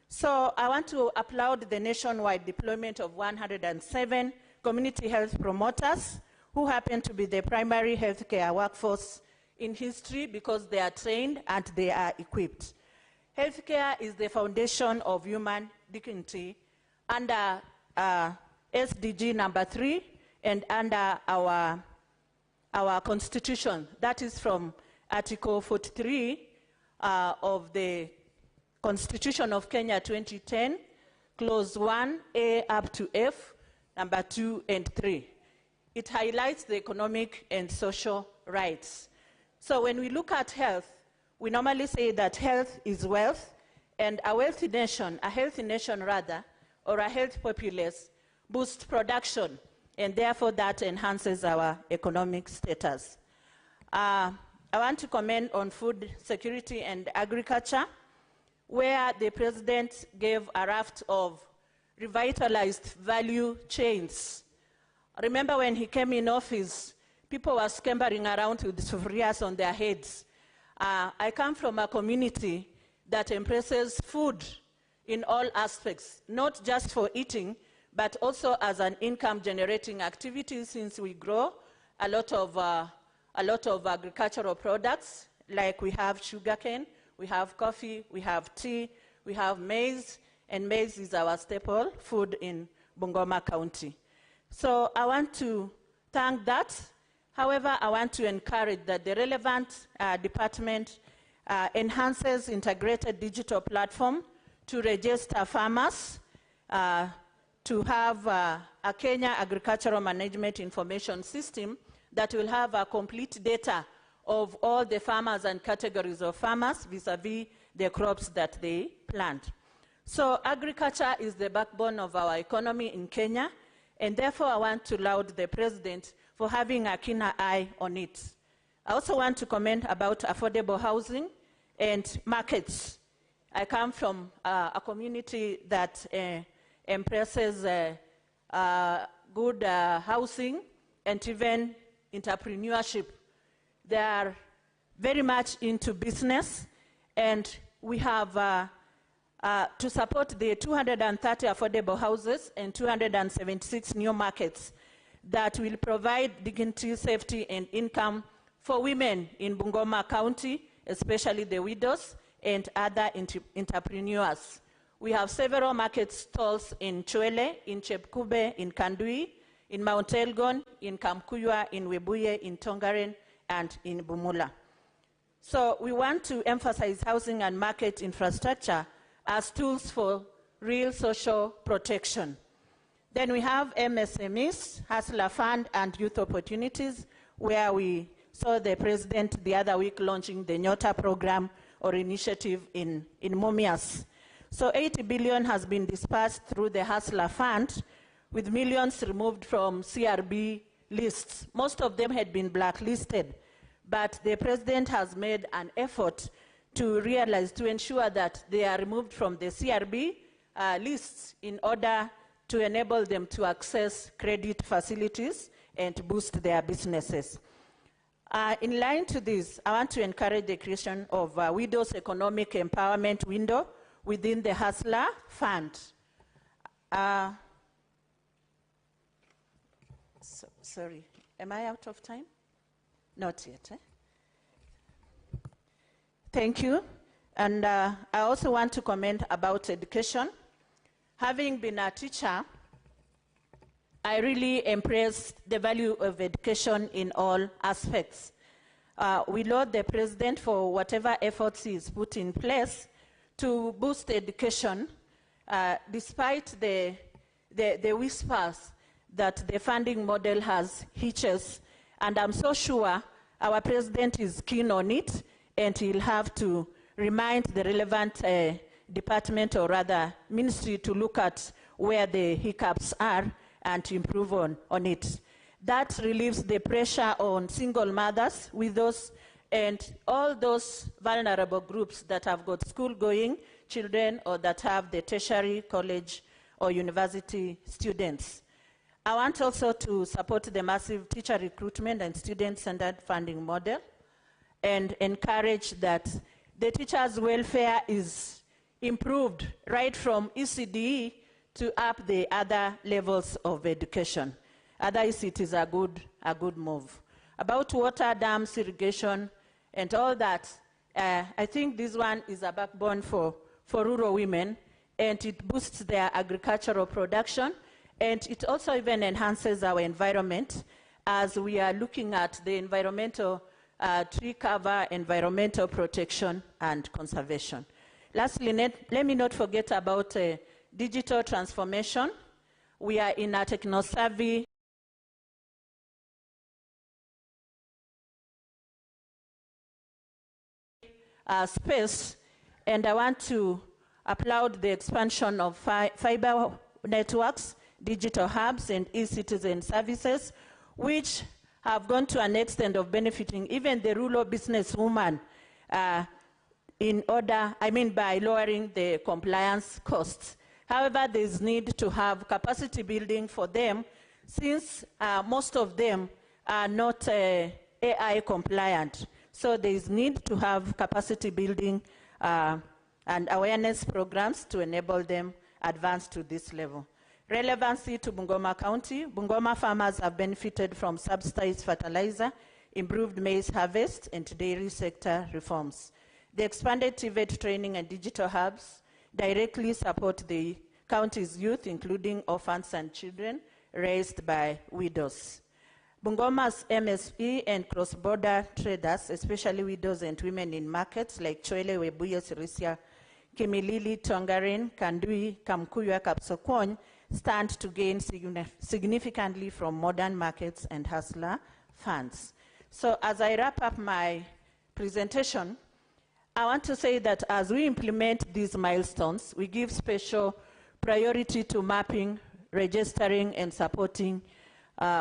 So I want to applaud the nationwide deployment of 107 community health promoters who happen to be the primary healthcare workforce in history because they are trained and they are equipped. Healthcare is the foundation of human dignity under SDG number 3 and under our constitution. That is from Article 43 of the Constitution of Kenya 2010, Clause 1, A up to F, number 2 and 3. It highlights the economic and social rights. So when we look at health, we normally say that health is wealth, and a healthy nation or a healthy populace boosts production, and therefore that enhances our economic status. I want to comment on food security and agriculture, where the president gave a raft of revitalized value chains. Remember when he came in office, people were scampering around with sufurias on their heads. I come from a community that embraces food in all aspects, not just for eating, but also as an income-generating activity, since we grow a lot of agricultural products, like we have sugarcane, we have coffee, we have tea, we have maize, and maize is our staple food in Bungoma County. So I want to thank that. However, I want to encourage that the relevant department enhances integrated digital platform to register farmers, to have a Kenya Agricultural Management Information System that will have a complete data of all the farmers and categories of farmers vis-a-vis the crops that they plant. So agriculture is the backbone of our economy in Kenya, and therefore I want to laud the president for having a keener eye on it. I also want to comment about affordable housing and markets. I come from a community that embraces good housing and even entrepreneurship. They are very much into business, and we have to support the 230 affordable houses and 276 new markets that will provide dignity, safety, and income for women in Bungoma County, especially the widows and other entrepreneurs. We have several market stalls in Chwele, in Chepkube, in Kandui, in Mount Elgon, in Kamkuywa, in Webuye, in Tongaren, and in Bumula. So we want to emphasize housing and market infrastructure as tools for real social protection. Then we have MSMEs, Hustler Fund, and Youth Opportunities, where we saw the president the other week launching the Nyota program or initiative in Mumias. So 80 billion has been dispersed through the Hustler Fund, with millions removed from CRB lists. Most of them had been blacklisted, but the president has made an effort to ensure that they are removed from the CRB lists in order to enable them to access credit facilities and boost their businesses. In line to this, I want to encourage the creation of a widows economic empowerment window within the Hustler Fund. Sorry, am I out of time? Not yet. Thank you. And I also want to comment about education. Having been a teacher, I really embrace the value of education in all aspects. We laud the president for whatever efforts he's put in place to boost education, despite the whispers that the funding model has hitches. And I'm so sure our president is keen on it, and he'll have to remind the relevant department, or rather ministry, to look at where the hiccups are and to improve on it. That relieves the pressure on single mothers, widows, and all those vulnerable groups that have got school-going children or that have the tertiary, college, or university students. I want also to support the massive teacher recruitment and student-centered funding model, and encourage that the teachers' welfare is improved right from ECDE to up the other levels of education. Otherwise, it is a good move. About water, dams, irrigation, and all that, I think this one is a backbone for rural women, and it boosts their agricultural production, and it also even enhances our environment as we are looking at the environmental tree cover, environmental protection, and conservation. Lastly, let me not forget about digital transformation. We are in a techno-savvy space, and I want to applaud the expansion of fiber networks, digital hubs, and e-citizen services, which have gone to an extent of benefiting even the rural businesswoman by lowering the compliance costs. However, there is need to have capacity building for them, since most of them are not AI compliant. So there is need to have capacity building and awareness programs to enable them advance to this level. Relevancy to Bungoma County. Bungoma farmers have benefited from subsidized fertilizer, improved maize harvest, and dairy sector reforms. The expanded TVET training and digital hubs directly support the county's youth, including orphans and children raised by widows. Bungoma's MSP and cross-border traders, especially widows and women in markets like Chwele, Webuye, Sirisia, Kimilili, Tongaren, Kandui, Kamkuya, Kapsokon, stand to gain significantly from modern markets and hustler funds. So as I wrap up my presentation, I want to say that as we implement these milestones, we give special priority to mapping, registering, and supporting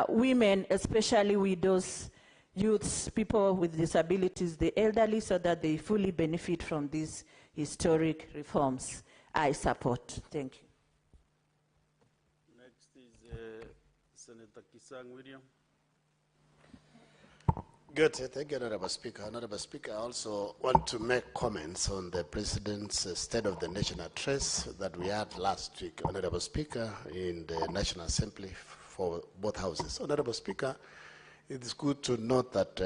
women, especially widows, youths, people with disabilities, the elderly, so that they fully benefit from these historic reforms. I support. Thank you. Next is Senator Kisang William. Good. Thank you, Honorable Speaker. Honorable Speaker, I also want to make comments on the President's State of the Nation address that we had last week, Honorable Speaker, in the National Assembly for both houses. Honorable Speaker, it is good to note that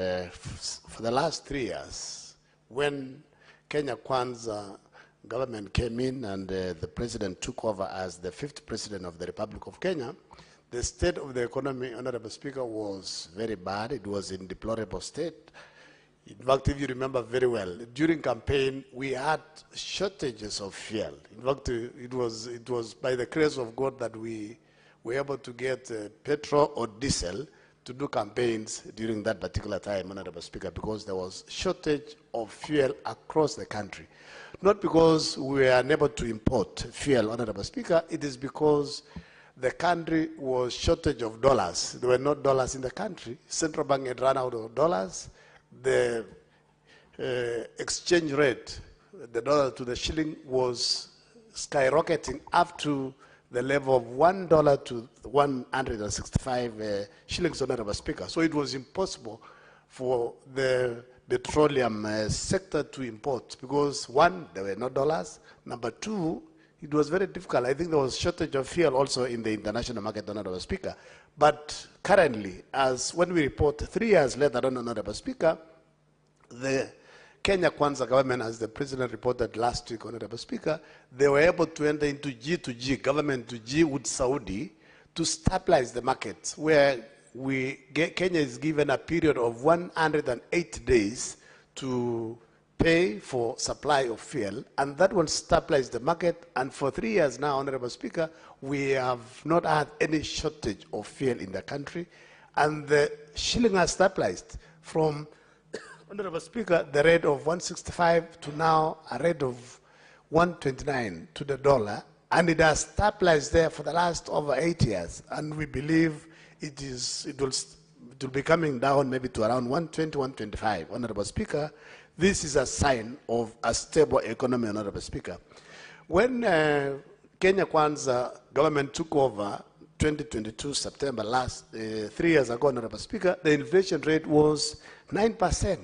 for the last 3 years, when Kenya Kwanza government came in and the President took over as the 5th President of the Republic of Kenya, the state of the economy, Honorable Speaker, was very bad. It was in deplorable state. In fact, if you remember very well, during campaign, we had shortages of fuel. In fact, it was by the grace of God that we were able to get petrol or diesel to do campaigns during that particular time, Honorable Speaker, because there was shortage of fuel across the country. Not because we were unable to import fuel, Honorable Speaker, it is because the country was shortage of dollars. There were not dollars in the country. Central Bank had run out of dollars. The exchange rate, the dollar to the shilling, was skyrocketing up to the level of $1 to 165 shillings, Honorable Speaker. So it was impossible for the petroleum sector to import because, one, there were no dollars. Number two, it was very difficult. I think there was shortage of fuel also in the international market, Honorable Speaker. But currently, as when we report 3 years later on, Honorable Speaker, the Kenya Kwanza government, as the president reported last week, Honorable Speaker, they were able to enter into G2G, government to G with Saudi, to stabilize the market, where Kenya is given a period of 108 days to pay for supply of fuel, and that will stabilize the market. And for 3 years now, Honorable Speaker, we have not had any shortage of fuel in the country, and the shilling has stabilized from, Honorable Speaker, the rate of 165 to now a rate of 129 to the dollar, and it has stabilized there for the last over 8 years, and we believe it will be coming down maybe to around 120, 125. Honorable Speaker, this is a sign of a stable economy, Honorable Speaker. When Kenya Kwanza government took over 2022 September 3 years ago, Honorable Speaker, the inflation rate was 9%.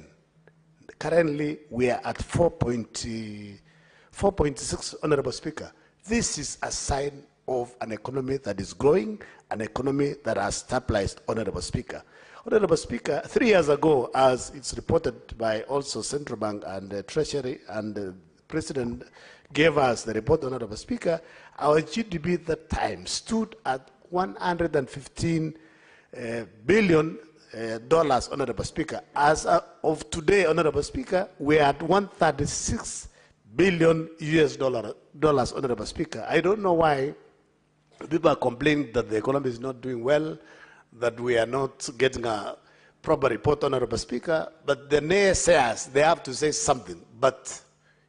Currently, we are at 4.6, Honorable Speaker. This is a sign of an economy that is growing, an economy that has stabilized, Honorable Speaker. Honorable Speaker, 3 years ago, as it's reported by also Central Bank and the Treasury, and the President gave us the report, Honorable Speaker, our GDP at that time stood at $115 billion, Honorable Speaker. As of today, Honorable Speaker, we are at $136 billion dollars, Honorable Speaker. I don't know why people are complaining that the economy is not doing well, that we are not getting a proper report, Honorable Speaker, but the naysayers, they have to say something. But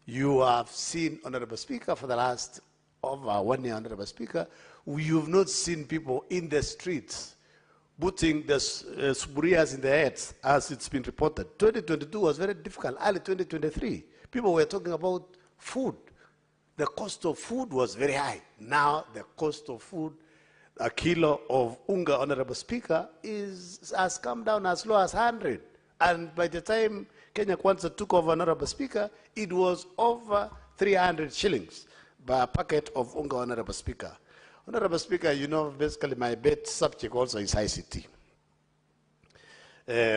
you have seen, Honorable Speaker, for the last over 1 year, Honorable Speaker, you've not seen people in the streets putting the suburias in their heads, as it's been reported. 2022 was very difficult. Early 2023, people were talking about food. The cost of food was very high. Now the cost of food, a kilo of unga, Honorable Speaker, has come down as low as 100. And by the time Kenya Kwanza took over, Honorable Speaker, it was over 300 shillings by a packet of unga, Honorable Speaker. Honorable Speaker, you know, basically my best subject also is ICT.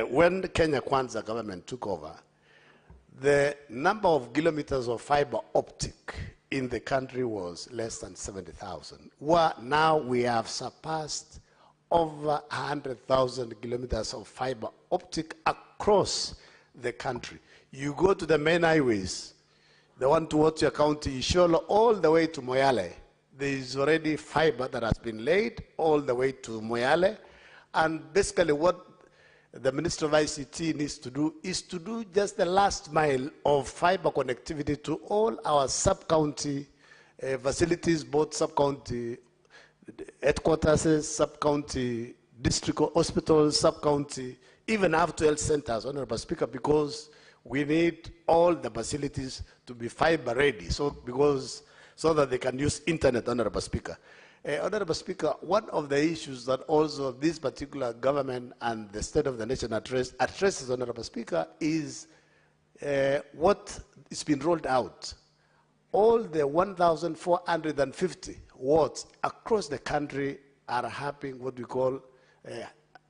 When the Kenya Kwanza government took over, the number of kilometers of fiber optic in the country was less than 70,000. Now we have surpassed over 100,000 kilometers of fiber optic across the country. You go to the main highways, the one towards your county, Isholo, all the way to Moyale. There is already fiber that has been laid all the way to Moyale. And basically what the Minister of ICT needs to do is to do just the last mile of fiber connectivity to all our sub-county facilities, both sub-county headquarters, sub-county district hospitals, sub-county, even after health centers, Honorable Speaker, because we need all the facilities to be fiber ready. So that they can use internet, Honorable Speaker. Honorable Speaker, one of the issues that also this particular government and the state of the nation addresses, Honorable Speaker, is what is being rolled out. All the 1,450 wards across the country are having what we call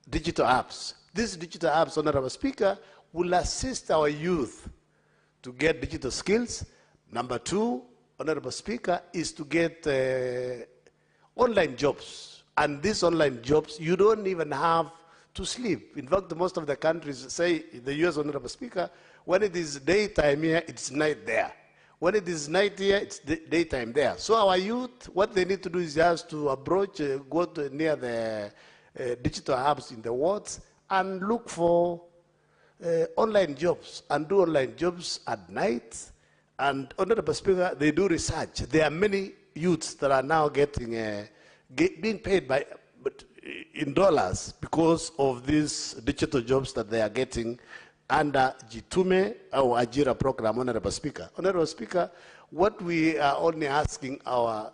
digital apps. These digital apps, Honorable Speaker, will assist our youth to get digital skills. Number two, Honorable Speaker, is to get online jobs. And these online jobs, you don't even have to sleep. In fact, most of the countries, say the US, Honorable Speaker, when it is daytime here, it's night there. When it is night here, it's daytime there. So our youth, what they need to do is just to approach, go to near the digital hubs in the wards and look for online jobs and do online jobs at night. And Honorable Speaker, they do research. There are many youths that are now getting being paid in dollars because of these digital jobs that they are getting under Jitume or Ajira program, Honorable Speaker. Honorable Speaker, what we are only asking our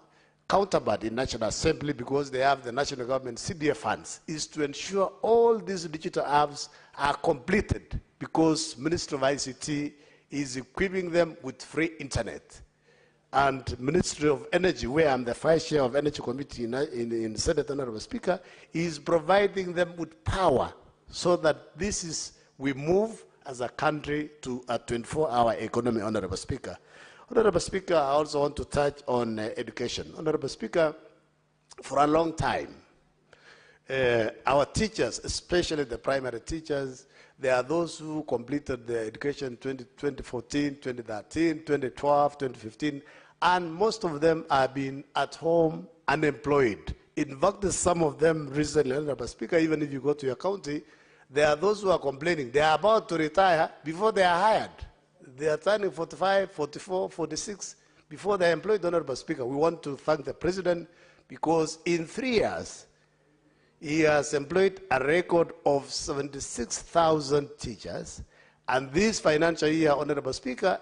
counterpart in National Assembly, because they have the national government CDF funds, is to ensure all these digital apps are completed, because Ministry of ICT is equipping them with free internet. And Ministry of Energy, where I'm the Vice Chair of Energy Committee in Senate, Honorable Speaker, is providing them with power so that we move as a country to a 24-hour economy, Honorable Speaker. Honorable Speaker, I also want to touch on education. Honorable Speaker, for a long time, our teachers, especially the primary teachers, there are those who completed their education 2014, 2013, 2012, 2015, and most of them have been at home unemployed. In fact, some of them recently, Honorable Speaker, even if you go to your county, there are those who are complaining. They are about to retire before they are hired. They are turning 45, 44, 46 before they are employed, Honorable Speaker. We want to thank the President because in 3 years, he has employed a record of 76,000 teachers. And this financial year, Honorable Speaker,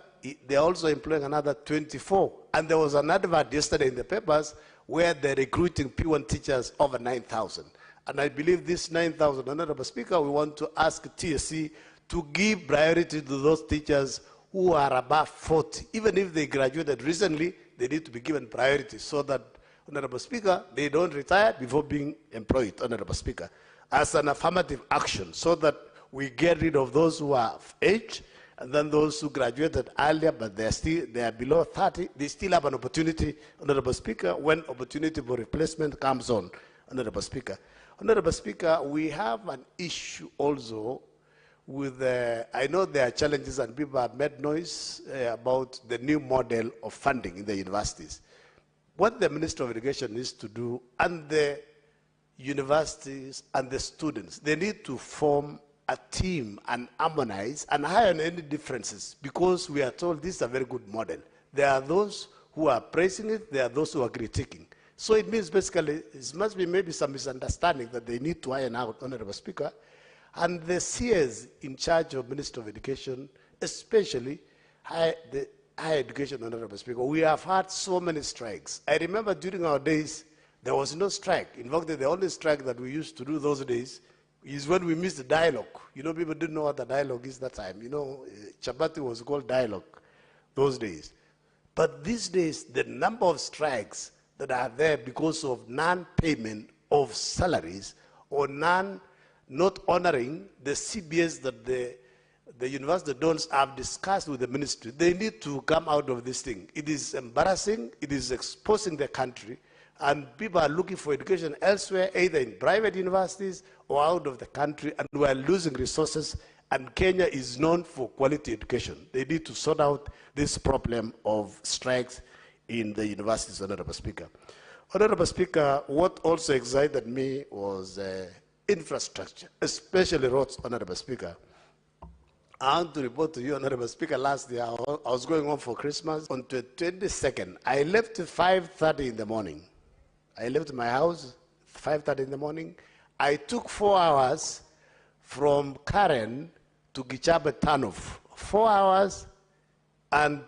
they're also employing another 24. And there was an advert yesterday in the papers where they're recruiting P1 teachers over 9,000. And I believe this 9,000, Honorable Speaker, we want to ask TSC to give priority to those teachers who are above 40. Even if they graduated recently, they need to be given priority so that, Honorable Speaker, they don't retire before being employed, Honorable Speaker, as an affirmative action so that we get rid of those who are of age, and then those who graduated earlier, but they are below 30, they still have an opportunity, Honorable Speaker, when opportunity for replacement comes on, Honorable Speaker. Honorable Speaker, we have an issue also with, I know there are challenges and people have made noise about the new model of funding in the universities. What the Minister of Education needs to do, and the universities and the students, they need to form a team and harmonize and iron any differences, because we are told this is a very good model. There are those who are praising it, there are those who are critiquing. So it means basically it must be maybe some misunderstanding that they need to iron out, Honorable Speaker. And the CS in charge of Ministry of Education, especially the higher education, Honorable Speaker, we have had so many strikes. I remember during our days, there was no strike. In fact, the only strike that we used to do those days is when we missed the dialogue. You know, people didn't know what the dialogue is that time. You know, Chabati was called dialogue those days. But these days, the number of strikes that are there because of non-payment of salaries or not honoring the CBS that the university dons have discussed with the ministry, they need to come out of this thing. It is embarrassing, it is exposing the country, and people are looking for education elsewhere, either in private universities or out of the country, and we are losing resources, and Kenya is known for quality education. They need to sort out this problem of strikes in the universities, Honorable Speaker. Honorable Speaker, what also excited me was infrastructure, especially roads, Honorable Speaker. I want to report to you, Honorable Speaker, last year I was going home for Christmas. On the 22nd, I left at 5:30 in the morning. I left my house 5:30 in the morning. I took 4 hours from Karen to Gichabe Tanof. 4 hours, and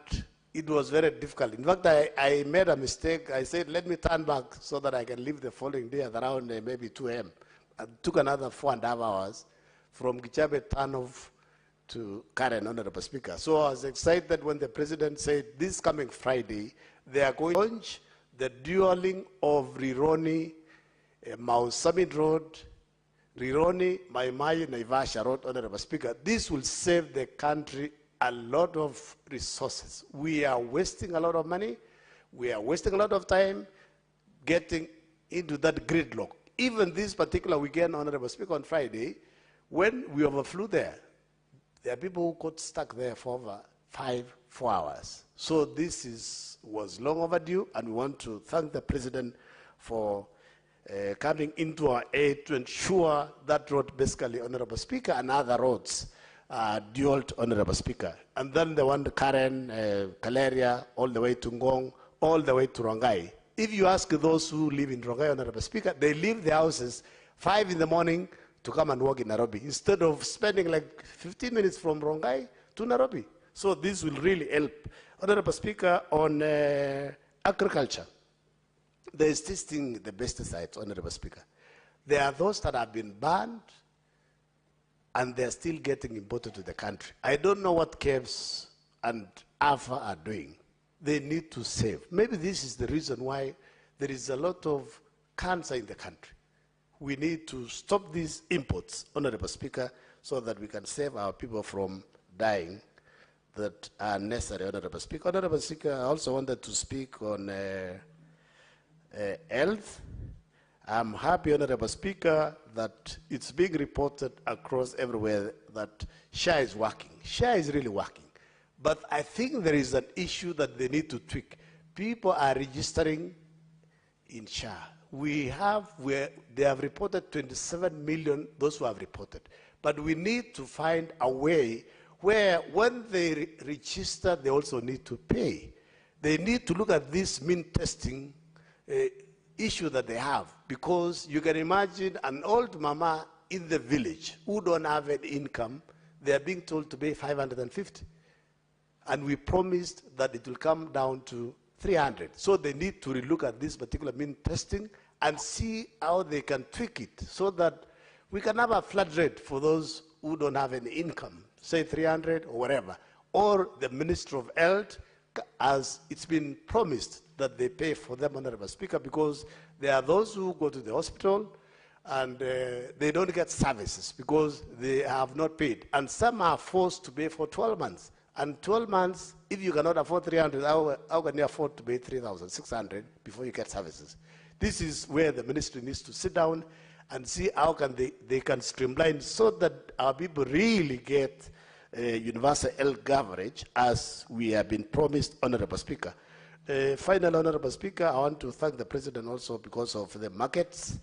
it was very difficult. In fact, I made a mistake. I said, let me turn back so that I can leave the following day at around maybe 2 a.m. I took another 4.5 hours from Gichabe Tanof to Karen, Honorable Speaker. So I was excited when the President said this coming Friday, they are going to launch the dualing of Rironi, Mount Summit Road, Rironi, Maimai, Naivasha Road, Honorable Speaker. This will save the country a lot of resources. We are wasting a lot of money. We are wasting a lot of time getting into that gridlock. Even this particular weekend, Honorable Speaker, on Friday, when we overflew there are people who got stuck there for over 4 hours. So this was long overdue, and we want to thank the President for coming into our aid to ensure that road, basically, Honorable Speaker, and other roads dual, Honorable Speaker. And then the one, Karen, Kaleria, all the way to Ngong, all the way to Rongai. If you ask those who live in Rongai, Honorable Speaker, they leave their houses 5 in the morning to come and work in Nairobi, instead of spending like 15 minutes from Rongai to Nairobi. So this will really help. Honorable Speaker, on agriculture, there is this thing, the pesticides, Honorable Speaker. There are those that have been banned, and they're still getting imported to the country. I don't know what KEBS and AFA are doing. They need to save. Maybe this is the reason why there is a lot of cancer in the country. We need to stop these imports, Honorable Speaker, so that we can save our people from dying that are necessary, Honorable Speaker. Honorable Speaker, I also wanted to speak on health. I'm happy, Honorable Speaker, that it's being reported across everywhere that SHA is working. SHA is really working. But I think there is an issue that they need to tweak. People are registering in SHA. They have reported 27 million, those who have reported. But we need to find a way where when they register, they also need to pay. They need to look at this mean testing issue that they have, because you can imagine an old mama in the village who don't have an income, they are being told to pay 550. And we promised that it will come down to 300. So they need to relook at this particular mean testing and see how they can tweak it so that we can have a flat rate for those who don't have any income, say 300 or whatever. Or the Ministry of Health, as it's been promised, that they pay for them, Honorable Speaker, because there are those who go to the hospital and they don't get services because they have not paid. And some are forced to pay for 12 months. And 12 months, if you cannot afford 300, how can you afford to pay 3,600 before you get services? This is where the ministry needs to sit down and see how can they can streamline so that our people really get universal health coverage as we have been promised, Honorable Speaker. Final, Honorable Speaker, I want to thank the President also because of the markets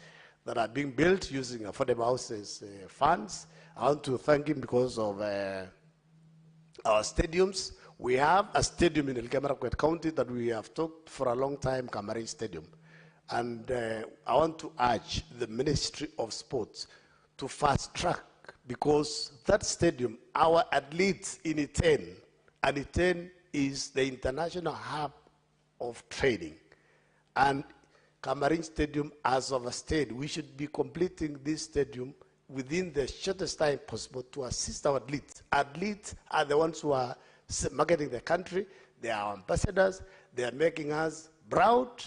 that are being built using affordable houses funds. I want to thank him because of our stadiums. We have a stadium in Elgeyo-Marakwet County that we have talked for a long time, Kamarin Stadium. And I want to urge the Ministry of Sports to fast track, because that stadium, our athletes in Iten, and Iten is the international hub of training. And Kamarin Stadium has overstayed. We should be completing this stadium within the shortest time possible to assist our athletes. Athletes are the ones who are marketing the country. They are ambassadors. They are making us proud.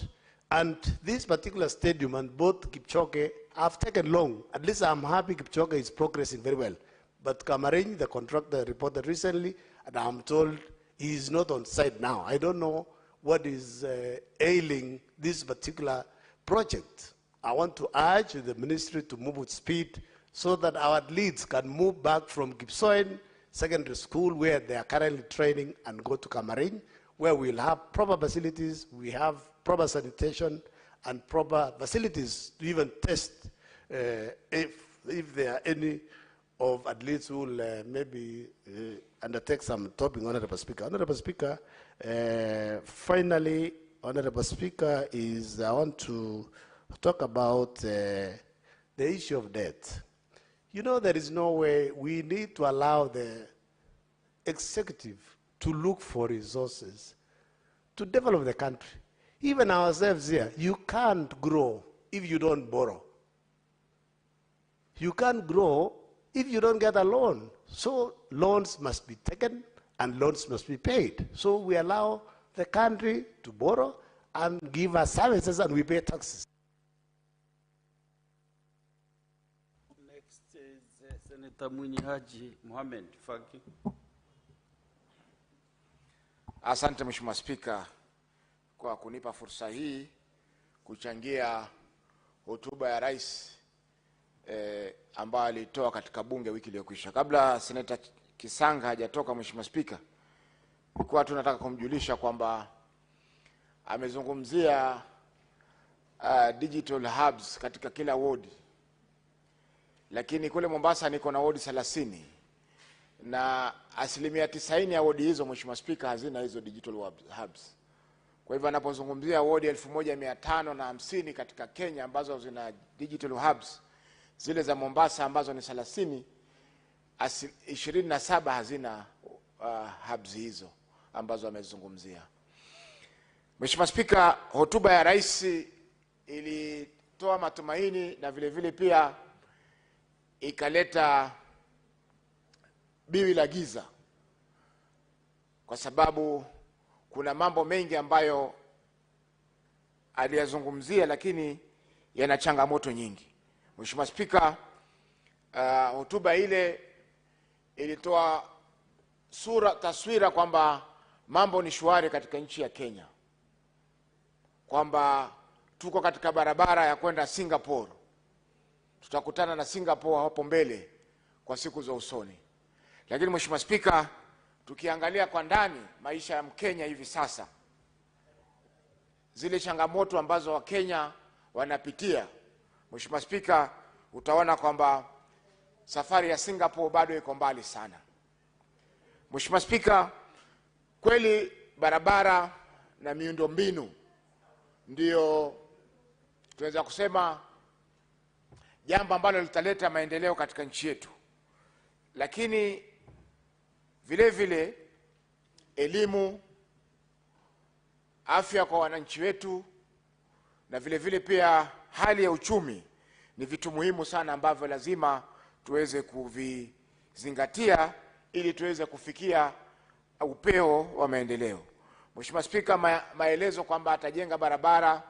And this particular stadium and both Kipchoge have taken long. At least I'm happy Kipchoge is progressing very well. But Kamarin, the contractor, reported recently, and I'm told he is not on site now. I don't know what is ailing this particular project. I want to urge the ministry to move with speed so that our athletes can move back from Gibson Secondary School, where they are currently training, and go to Kamarin, where we'll have proper facilities, we have proper sanitation, and proper facilities to even test if there are any of athletes who will maybe undertake some topping, Honorable Speaker. Honorable Speaker, finally, Honorable Speaker, I want to talk about the issue of debt. You know, there is no way. We need to allow the executive to look for resources to develop the country. Even ourselves here, you can't grow if you don't borrow. You can't grow if you don't get a loan. So loans must be taken and loans must be paid. So we allow the country to borrow and give us services, and we pay taxes. Next is Senator Mwinyi Haji Mohamed Faki. Asante Mheshimiwa Spika kwa kunipa fursa hii kuchangia hotuba ya rais ambayo alitoa katika bunge wiki iliyokwisha. Kabla Senator Kisanga hajatoka, Mheshimiwa Spika, nilikuwa tunataka kumjulisha kwamba amezungumzia digital hubs katika kila ward. Lakini kule Mombasa niko na ward 30 na 90% ya ward hizo, Mheshimiwa Spika, hazina hizo digital hubs. Kwa hivyo anapozungumzia ward 1550 katika Kenya ambazo zina digital hubs, zile za Mombasa ambazo ni 30, 27 hazina hubs hizo ambazo amezungumzia. Mheshimiwa Spika, hotuba ya rais ilitoa matumaini na vile vile pia ikaleta biwi la giza, kwa sababu kuna mambo mengi ambayo aliyazungumzia lakini yana changamoto nyingi. Mheshimiwa Spika, hotuba ile ilitoa taswira kwamba mambo ni shwari katika nchi ya Kenya, kwamba tuko katika barabara ya kwenda Singapore. Tutakutana na Singapore hapo mbele kwa siku za usoni. Lakini Mheshimiwa Spika, tukiangalia kwa ndani maisha ya Mkenya hivi sasa, zile changamoto ambazo Wakenya wanapitia, Mheshimiwa Spika, utaona kwamba safari ya Singapore bado iko mbali sana. Mheshimiwa Spika, kweli barabara na miundombinu ndio tunaweza kusema jambo ambalo litaleta maendeleo katika nchi yetu, lakini vile vile elimu, afya kwa wananchi wetu na vile vile pia hali ya uchumi ni vitu muhimu sana ambavyo lazima tuweze kuvizingatia ili tuweze kufikia upeo wa maendeleo. Mheshimiwa Spika, maelezo kwamba atajenga barabara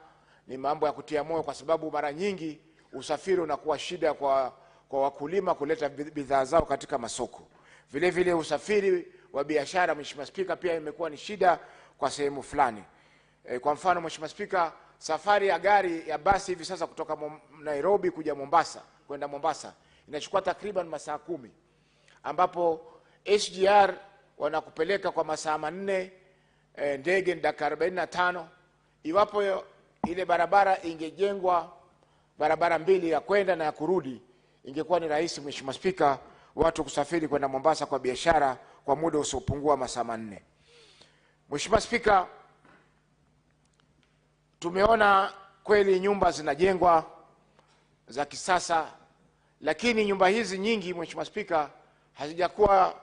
ni mambo ya kutia moyo, kwa sababu mara nyingi usafiri unakuwa shida kwa wakulima kuleta bidhaa zao katika masoko. Vile vile usafiri wa biashara, Mheshimiwa Spika, pia imekuwa ni shida kwa sehemu fulani. Kwa mfano Mheshimiwa Spika, safari ya gari ya basi hivi sasa kutoka Nairobi kuja Mombasa, kwenda Mombasa, inachukua takriban masaa 10, ambapo SGR wanakupeleka kwa masaa 4, ndege dakika 45. Iwapo ile barabara ingejengwa barabara 2 ya kwenda na ya kurudi, ingekuwa ni rahisi, Mheshimiwa Spika, watu kusafiri kwenda Mombasa kwa biashara kwa muda usiopungua masaa 4. Mheshimiwa Spika, tumeona kweli nyumba zinajengwa za kisasa, lakini nyumba hizi nyingi, Mheshimiwa Spika, hazijakuwa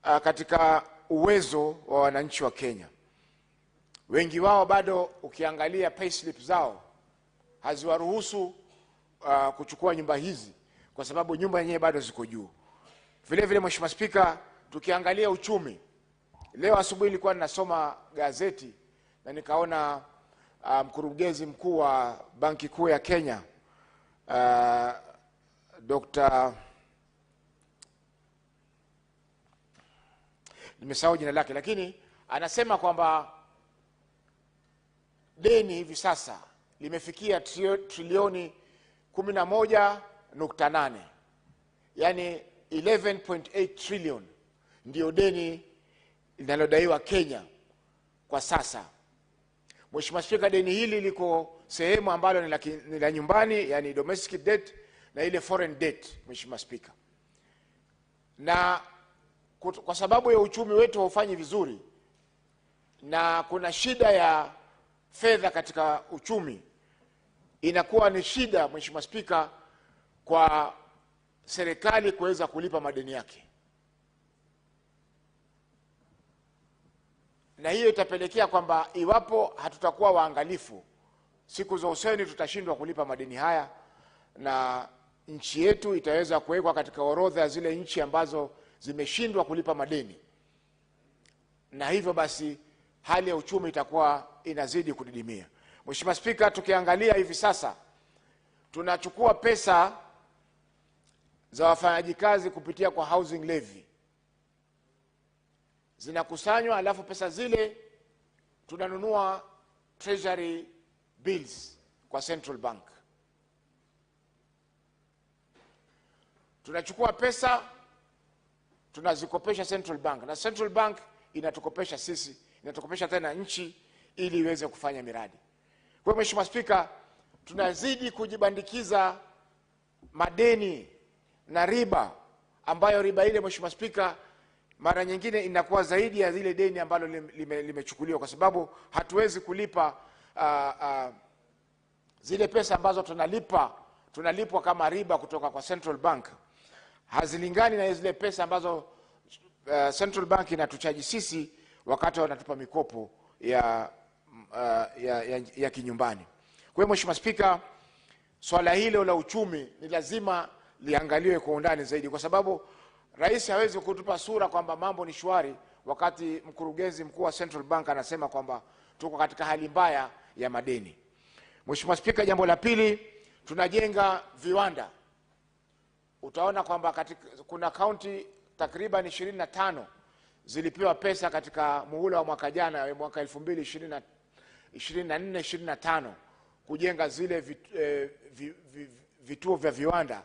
katika uwezo wa wananchi wa Kenya. Wengi wao bado ukiangalia payslip zao haziwaruhusu kuchukua nyumba hizi, kwa sababu nyumba yenyewe bado ziko juu. Vile vile Mheshimiwa Spika, tukiangalia uchumi, leo asubuhi nilikuwa ninasoma gazeti na nikaona mkurugenzi mkuu wa Banki Kuu ya Kenya, Dr. nimesahau jina lake, lakini anasema kwamba deni hivi sasa limefikia trilioni 11.8, yani 11.8 trillion ndio deni linalodaiwa Kenya kwa sasa. Mheshimiwa Spika, deni hili liko sehemu ambalo ni la nyumbani, yani domestic debt, na ile foreign debt, Mheshimiwa Spika. Na kwa sababu ya uchumi wetu haufanyi vizuri na kuna shida ya fedha katika uchumi, inakuwa ni shida, Mheshimiwa Spika, kwa serikali kuweza kulipa madeni yake, na hiyo itapelekea kwamba iwapo hatutakuwa waangalifu, siku za usoni tutashindwa kulipa madeni haya, na nchi yetu itaweza kuwekwa katika orodha ya zile nchi ambazo zimeshindwa kulipa madeni, na hivyo basi hali ya uchumi itakuwa inazidi kudidimia. Mheshimiwa Spika, tukiangalia hivi sasa tunachukua pesa za wafanyakazi kupitia kwa housing levy, zinakusanywa, alafu pesa zile tunanunua treasury bills kwa central bank. Tunachukua pesa tunazikopesha Central Bank, na Central Bank inatukopesha sisi, inatukopesha tena nchi ili iweze kufanya miradi. Kwa Mheshimiwa Spika, tunazidi kujibandikiza madeni na riba, ambayo riba ile Mheshimiwa Spika mara nyingine inakuwa zaidi ya zile deni ambalo limechukuliwa, kwa sababu hatuwezi kulipa zile pesa ambazo tunalipwa kama riba kutoka kwa Central Bank. Hazilingani na zile pesa ambazo Central Bank inatuchaji sisi wakati wanatupa mikopo ya kinyumbani. Kwa hiyo Mheshimiwa Spika, swala hilo la uchumi ni lazima liangaliwe kwa undani zaidi, kwa sababu rais hawezi kutupa sura kwamba mambo ni shwari wakati mkurugenzi mkuu wa Central Bank anasema kwamba tuko katika hali mbaya ya madeni. Mheshimiwa Spika, jambo la pili, tunajenga viwanda. Utaona kwamba kuna kaunti takriban 25 zilipewa pesa katika muhula wa mwaka jana, mwaka 2024-25 kujenga zile vituo vya viwanda,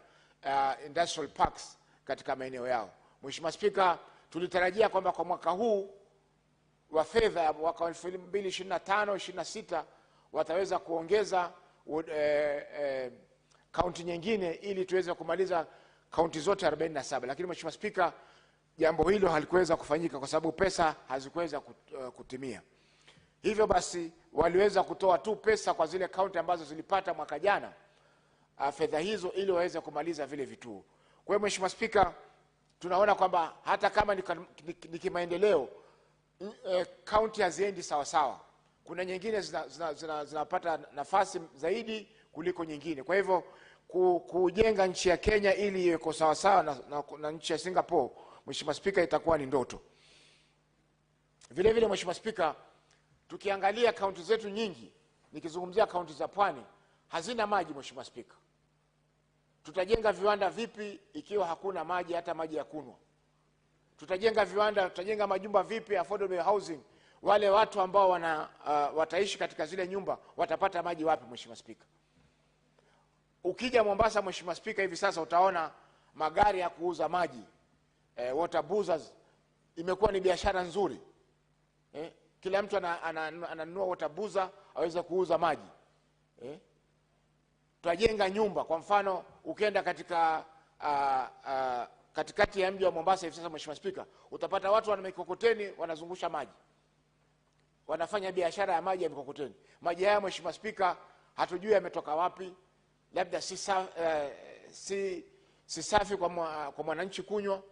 industrial parks katika maeneo yao. Mheshimiwa Spika, tulitarajia kwamba kwa mwaka huu wa fedha mwaka 2025-26 wataweza kuongeza kaunti nyingine ili tuweze kumaliza kaunti zote 47, lakini Mheshimiwa Spika, jambo hilo halikuweza kufanyika kwa sababu pesa hazikuweza kutimia. Hivyo basi waliweza kutoa tu pesa kwa zile kaunti ambazo zilipata mwaka jana fedha hizo ili waweze kumaliza vile vituo. Kwa hiyo Mheshimiwa Spika, tunaona kwamba hata kama ni kimaendeleo, kaunti haziendi sawa sawa. Kuna nyingine zinapata nafasi zaidi kuliko nyingine. Kwa hivyo kujenga nchi ya Kenya ili iwe kwa sawa sawa na nchi ya Singapore, Mheshimiwa Spika, itakuwa ni ndoto. Vile vile Mheshimiwa Spika, tukiangalia kaunti zetu nyingi, nikizungumzia kaunti za Pwani, hazina maji Mheshimiwa Spika. Tutajenga viwanda vipi ikiwa hakuna maji, hata maji ya kunywa? Tutajenga viwanda, tutajenga majumba vipi, affordable housing? Wale watu ambao wataishi katika zile nyumba watapata maji wapi Mheshimiwa Spika? Ukija Mombasa Mheshimiwa Spika, hivi sasa utaona magari ya kuuza maji, water boozers, imekuwa ni biashara nzuri. Kila mtu ananunua water boozer aweze kuuza maji. Tutajenga nyumba, kwa mfano ukienda katika katikati ya mji wa Mombasa hivi sasa Mheshimiwa Spika, utapata watu wana mikokoteni wanazungusha maji, wanafanya biashara ya maji ya mikokoteni. Maji haya Mheshimiwa Spika, hatujui yametoka wapi, labda si safi kwa mwananchi kunywa.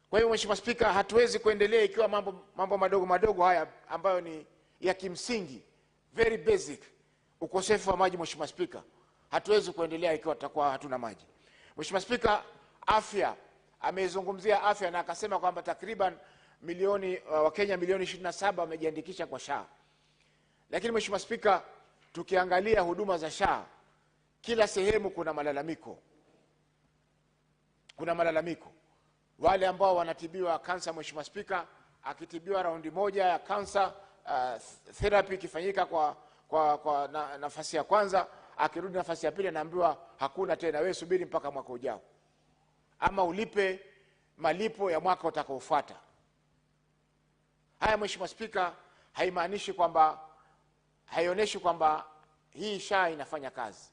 Kwa hiyo Mheshimiwa Spika, hatuwezi kuendelea ikiwa mambo madogo madogo haya ambayo ni ya kimsingi, very basic, ukosefu wa maji Mheshimiwa Spika, hatuwezi kuendelea ikiwa tutakuwa hatuna maji. Mheshimiwa Spika, afya, amezungumzia afya na akasema kwamba takriban Wakenya milioni 27 wamejiandikisha kwa SHA. Lakini Mheshimiwa Spika, tukiangalia huduma za SHA, kila sehemu kuna malalamiko. Kuna malalamiko. Wale ambao wanatibiwa kansa Mheshimiwa Spika, akitibiwa raundi moja ya kansa, therapy ikifanyika kwa nafasi ya kwanza, akirudi nafasi ya pili anaambiwa hakuna tena, wewe subiri mpaka mwaka ujao, ama ulipe malipo ya mwaka utakaofuata. Haya Mheshimiwa Spika, haimaanishi kwamba, haionyeshi kwamba hii SHA inafanya kazi.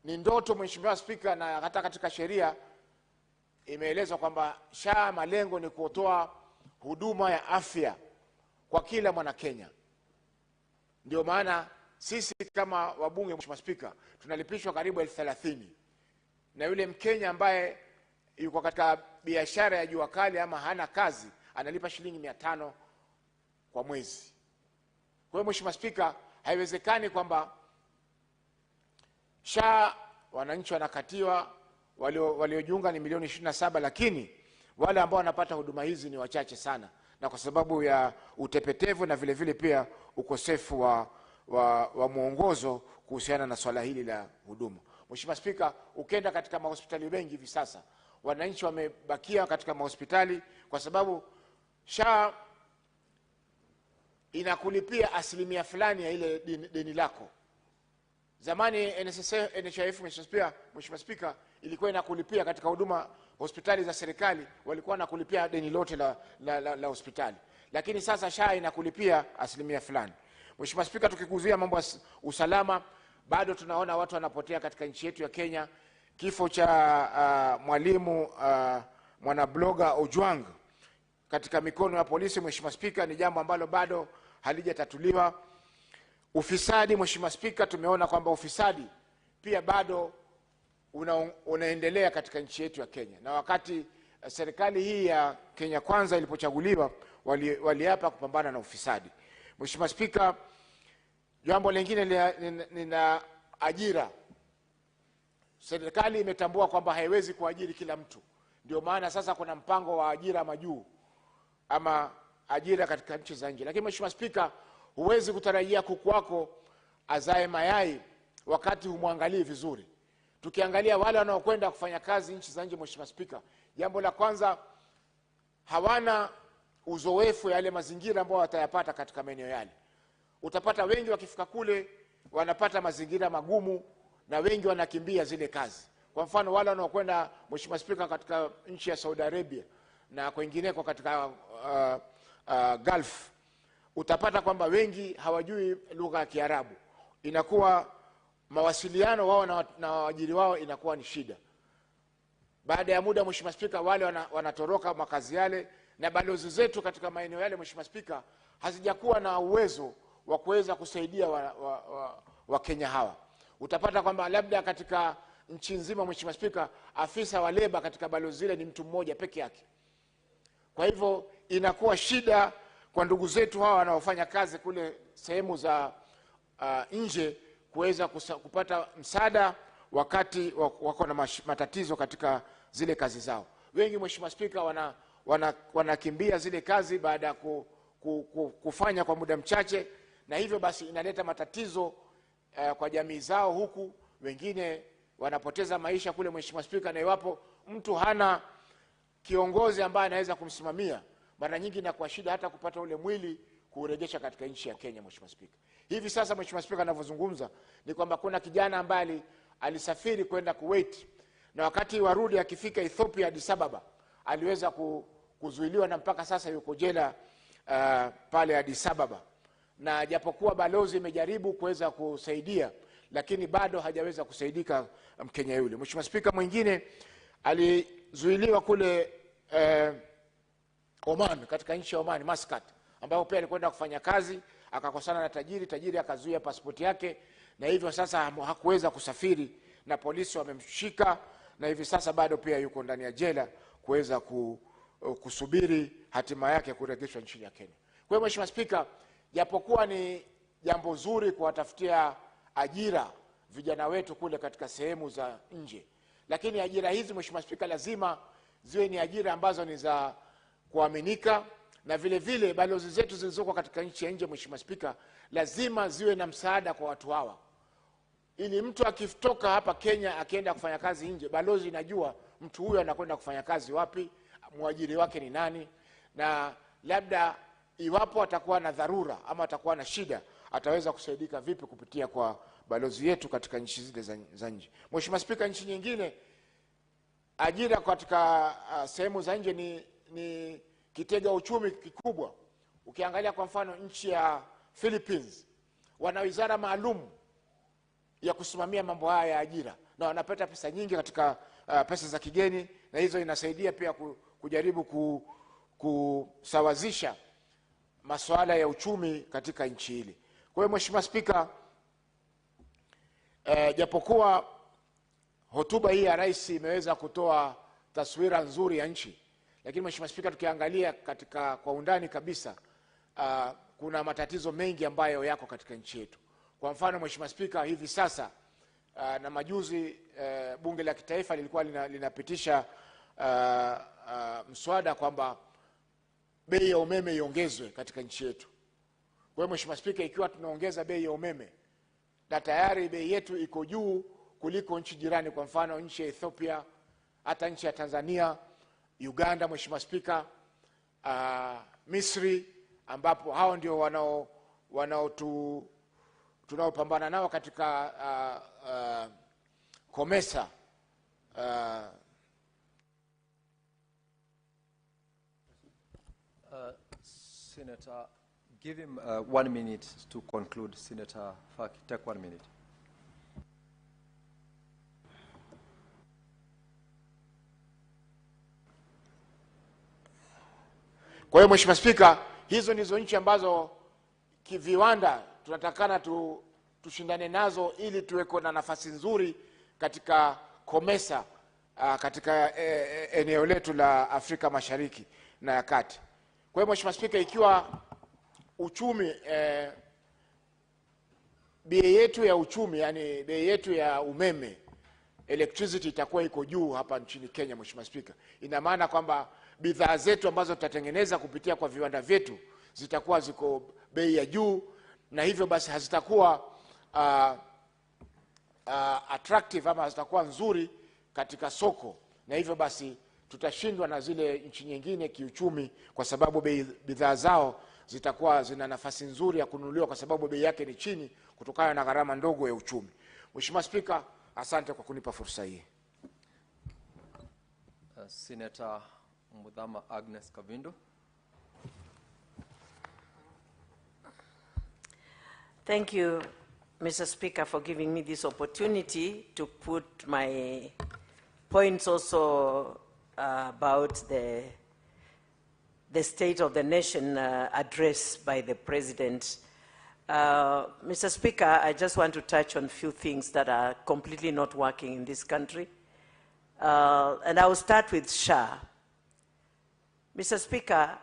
Ni ndoto Mheshimiwa Spika, na hata katika sheria imeelezwa kwamba SHA malengo ni kutoa huduma ya afya kwa kila mwana Kenya. Ndio maana sisi kama wabunge Mheshimiwa Spika, tunalipishwa karibu 30,000, na yule Mkenya ambaye yuko katika biashara ya jua kali ama hana kazi analipa shilingi 500 kwa mwezi. Kwa hiyo Mheshimiwa Spika, haiwezekani kwamba SHA wananchi wanakatiwa, waliojiunga ni milioni 27, lakini wale ambao wanapata huduma hizi ni wachache sana, na kwa sababu ya utepetevu na vile vile pia ukosefu wa mwongozo kuhusiana na swala hili la huduma. Mheshimiwa Spika, ukienda katika mahospitali mengi hivi sasa, wananchi wamebakia katika mahospitali kwa sababu SHA inakulipia asilimia fulani ya ile deni lako. Zamani NHIF, Mheshimiwa Spika, ilikuwa inakulipia katika huduma hospitali za serikali, walikuwa nakulipia deni lote la hospitali. Lakini sasa SHA inakulipia asilimia fulani. Mheshimiwa Spika, tukikuzia mambo ya usalama, bado tunaona watu wanapotea katika nchi yetu ya Kenya. Kifo cha mwalimu mwanabloga Ojwang katika mikono ya polisi, Mheshimiwa Spika, ni jambo ambalo bado halijatatuliwa. Ufisadi, Mheshimiwa Spika, tumeona kwamba ufisadi pia bado unaendelea katika nchi yetu ya Kenya. Na wakati serikali hii ya Kenya Kwanza ilipochaguliwa, waliapa kupambana na ufisadi. Mheshimiwa Spika, jambo lingine lina ajira. Serikali imetambua kwamba haiwezi kuajiri kila mtu. Ndio maana sasa kuna mpango wa ajira majuu ama ajira katika nchi za nje. Lakini Mheshimiwa Spika, huwezi kutarajia kuku wako azae mayai wakati humwangalii vizuri. Tukiangalia wale wanaokwenda kufanya kazi nchi za nje, Mheshimiwa Spika, jambo la kwanza, hawana uzoefu yale mazingira ambayo watayapata katika maeneo yale. Utapata wengi wakifika kule wanapata mazingira magumu na wengi wanakimbia zile kazi. Kwa mfano wale wanaokwenda, Mheshimiwa Spika, katika nchi ya Saudi Arabia na kwingineko katika Gulf, utapata kwamba wengi hawajui lugha ya Kiarabu. Inakuwa mawasiliano wao na waajiri wao inakuwa ni shida. Baada ya muda, Mheshimiwa Spika, wale wanatoroka makazi yale, na balozi zetu katika maeneo yale, Mheshimiwa Spika, hazijakuwa na uwezo wa kuweza kusaidia wa Kenya hawa. Utapata kwamba labda katika nchi nzima, Mheshimiwa Spika, afisa wa leba katika balozi zile ni mtu mmoja peke yake. Kwa hivyo inakuwa shida kwa ndugu zetu hawa wanaofanya kazi kule sehemu za nje kuweza kupata msaada wakati wako na matatizo katika zile kazi zao. Wengi, Mheshimiwa Spika, wanakimbia zile kazi baada ya kufanya kwa muda mchache, na hivyo basi inaleta matatizo kwa jamii zao, huku wengine wanapoteza maisha kule, Mheshimiwa Spika. Na iwapo mtu hana kiongozi ambaye anaweza kumsimamia, mara nyingi inakuwa shida hata kupata ule mwili kurejesha katika nchi ya Kenya, Mheshimiwa Spika. Hivi sasa, Mheshimiwa Spika, ninavyozungumza ni kwamba kuna kijana ambaye alisafiri kwenda Kuwait, na wakati warudi akifika Ethiopia, Addis Ababa, aliweza kuzuiliwa na mpaka sasa yuko jela pale Addis Ababa. Na japokuwa balozi imejaribu kuweza kusaidia, lakini bado hajaweza kusaidika Mkenya yule. Mheshimiwa Spika, mwingine alizuiliwa kule Oman, katika nchi ya Oman, Muscat, ambao pia alikwenda kufanya kazi, akakosana na tajiri akazuia pasipoti yake, na hivyo sasa hakuweza kusafiri na polisi wamemshika, na hivi sasa bado pia yuko ndani ya jela kuweza kusubiri hatima yake kurejeshwa nchini ya Kenya. Kwa hiyo Mheshimiwa Spika, japokuwa ni jambo zuri kuwatafutia ajira vijana wetu kule katika sehemu za nje, lakini ajira hizi, Mheshimiwa Spika, lazima ziwe ni ajira ambazo ni za kuaminika, na vile vile balozi zetu zilizoko katika nchi ya nje, Mheshimiwa Spika, lazima ziwe na msaada kwa watu hawa, ili mtu akitoka hapa Kenya akienda kufanya kazi nje, balozi inajua mtu huyo anakwenda kufanya kazi wapi, mwajiri wake ni nani, na labda iwapo atakuwa na dharura ama atakuwa na shida, ataweza kusaidika vipi kupitia kwa balozi yetu katika nchi zile za nje. Mheshimiwa Spika, nchi nyingine ajira katika sehemu za nje ni kitega uchumi kikubwa. Ukiangalia kwa mfano nchi ya Philippines, wana wizara maalum ya kusimamia mambo haya ya ajira, na wanapata pesa nyingi katika pesa za kigeni, na hizo inasaidia pia kujaribu kusawazisha masuala ya uchumi katika nchi hili. Kwa hiyo Mheshimiwa Spika, japokuwa hotuba hii ya rais imeweza kutoa taswira nzuri ya nchi, lakini Mheshimiwa Spika, tukiangalia kwa undani kabisa, kuna matatizo mengi ambayo yako katika nchi yetu. Kwa mfano Mheshimiwa Spika, hivi sasa na majuzi bunge la kitaifa lilikuwa linapitisha mswada kwamba bei ya umeme iongezwe katika nchi yetu. Kwa hiyo Mheshimiwa Spika, ikiwa tunaongeza bei ya umeme na tayari bei yetu iko juu kuliko nchi jirani, kwa mfano nchi ya Ethiopia, hata nchi ya Tanzania, Uganda, Mheshimiwa Spika, Misri, ambapo hao ndio tunaopambana nao katika COMESA. Senator, give him 1 minute to conclude. Senator Faki, take 1 minute. Kwa hiyo Mheshimiwa Spika, hizo ndizo nchi ambazo kiviwanda tunatakana tushindane nazo ili tuweko na nafasi nzuri katika COMESA katika eneo letu la Afrika Mashariki na ya Kati. Kwa hiyo Mheshimiwa Spika, ikiwa uchumi bei yetu ya uchumi, yani bei yetu ya umeme, electricity, itakuwa iko juu hapa nchini Kenya, Mheshimiwa Spika, ina maana kwamba bidhaa zetu ambazo tutatengeneza kupitia kwa viwanda vyetu zitakuwa ziko bei ya juu, na hivyo basi hazitakuwa attractive ama hazitakuwa nzuri katika soko, na hivyo basi tutashindwa na zile nchi nyingine kiuchumi, kwa sababu bidhaa zao zitakuwa zina nafasi nzuri ya kununuliwa kwa sababu bei yake ni chini kutokana na gharama ndogo ya uchumi. Mheshimiwa Spika, asante kwa kunipa fursa hii. Senator Mudhama Agnes Kavindo. Thank you, Mr. Speaker, for giving me this opportunity to put my points also about the State of the Nation address by the President. Mr. Speaker, I just want to touch on a few things that are completely not working in this country. And I will start with SHA. Mr. Speaker,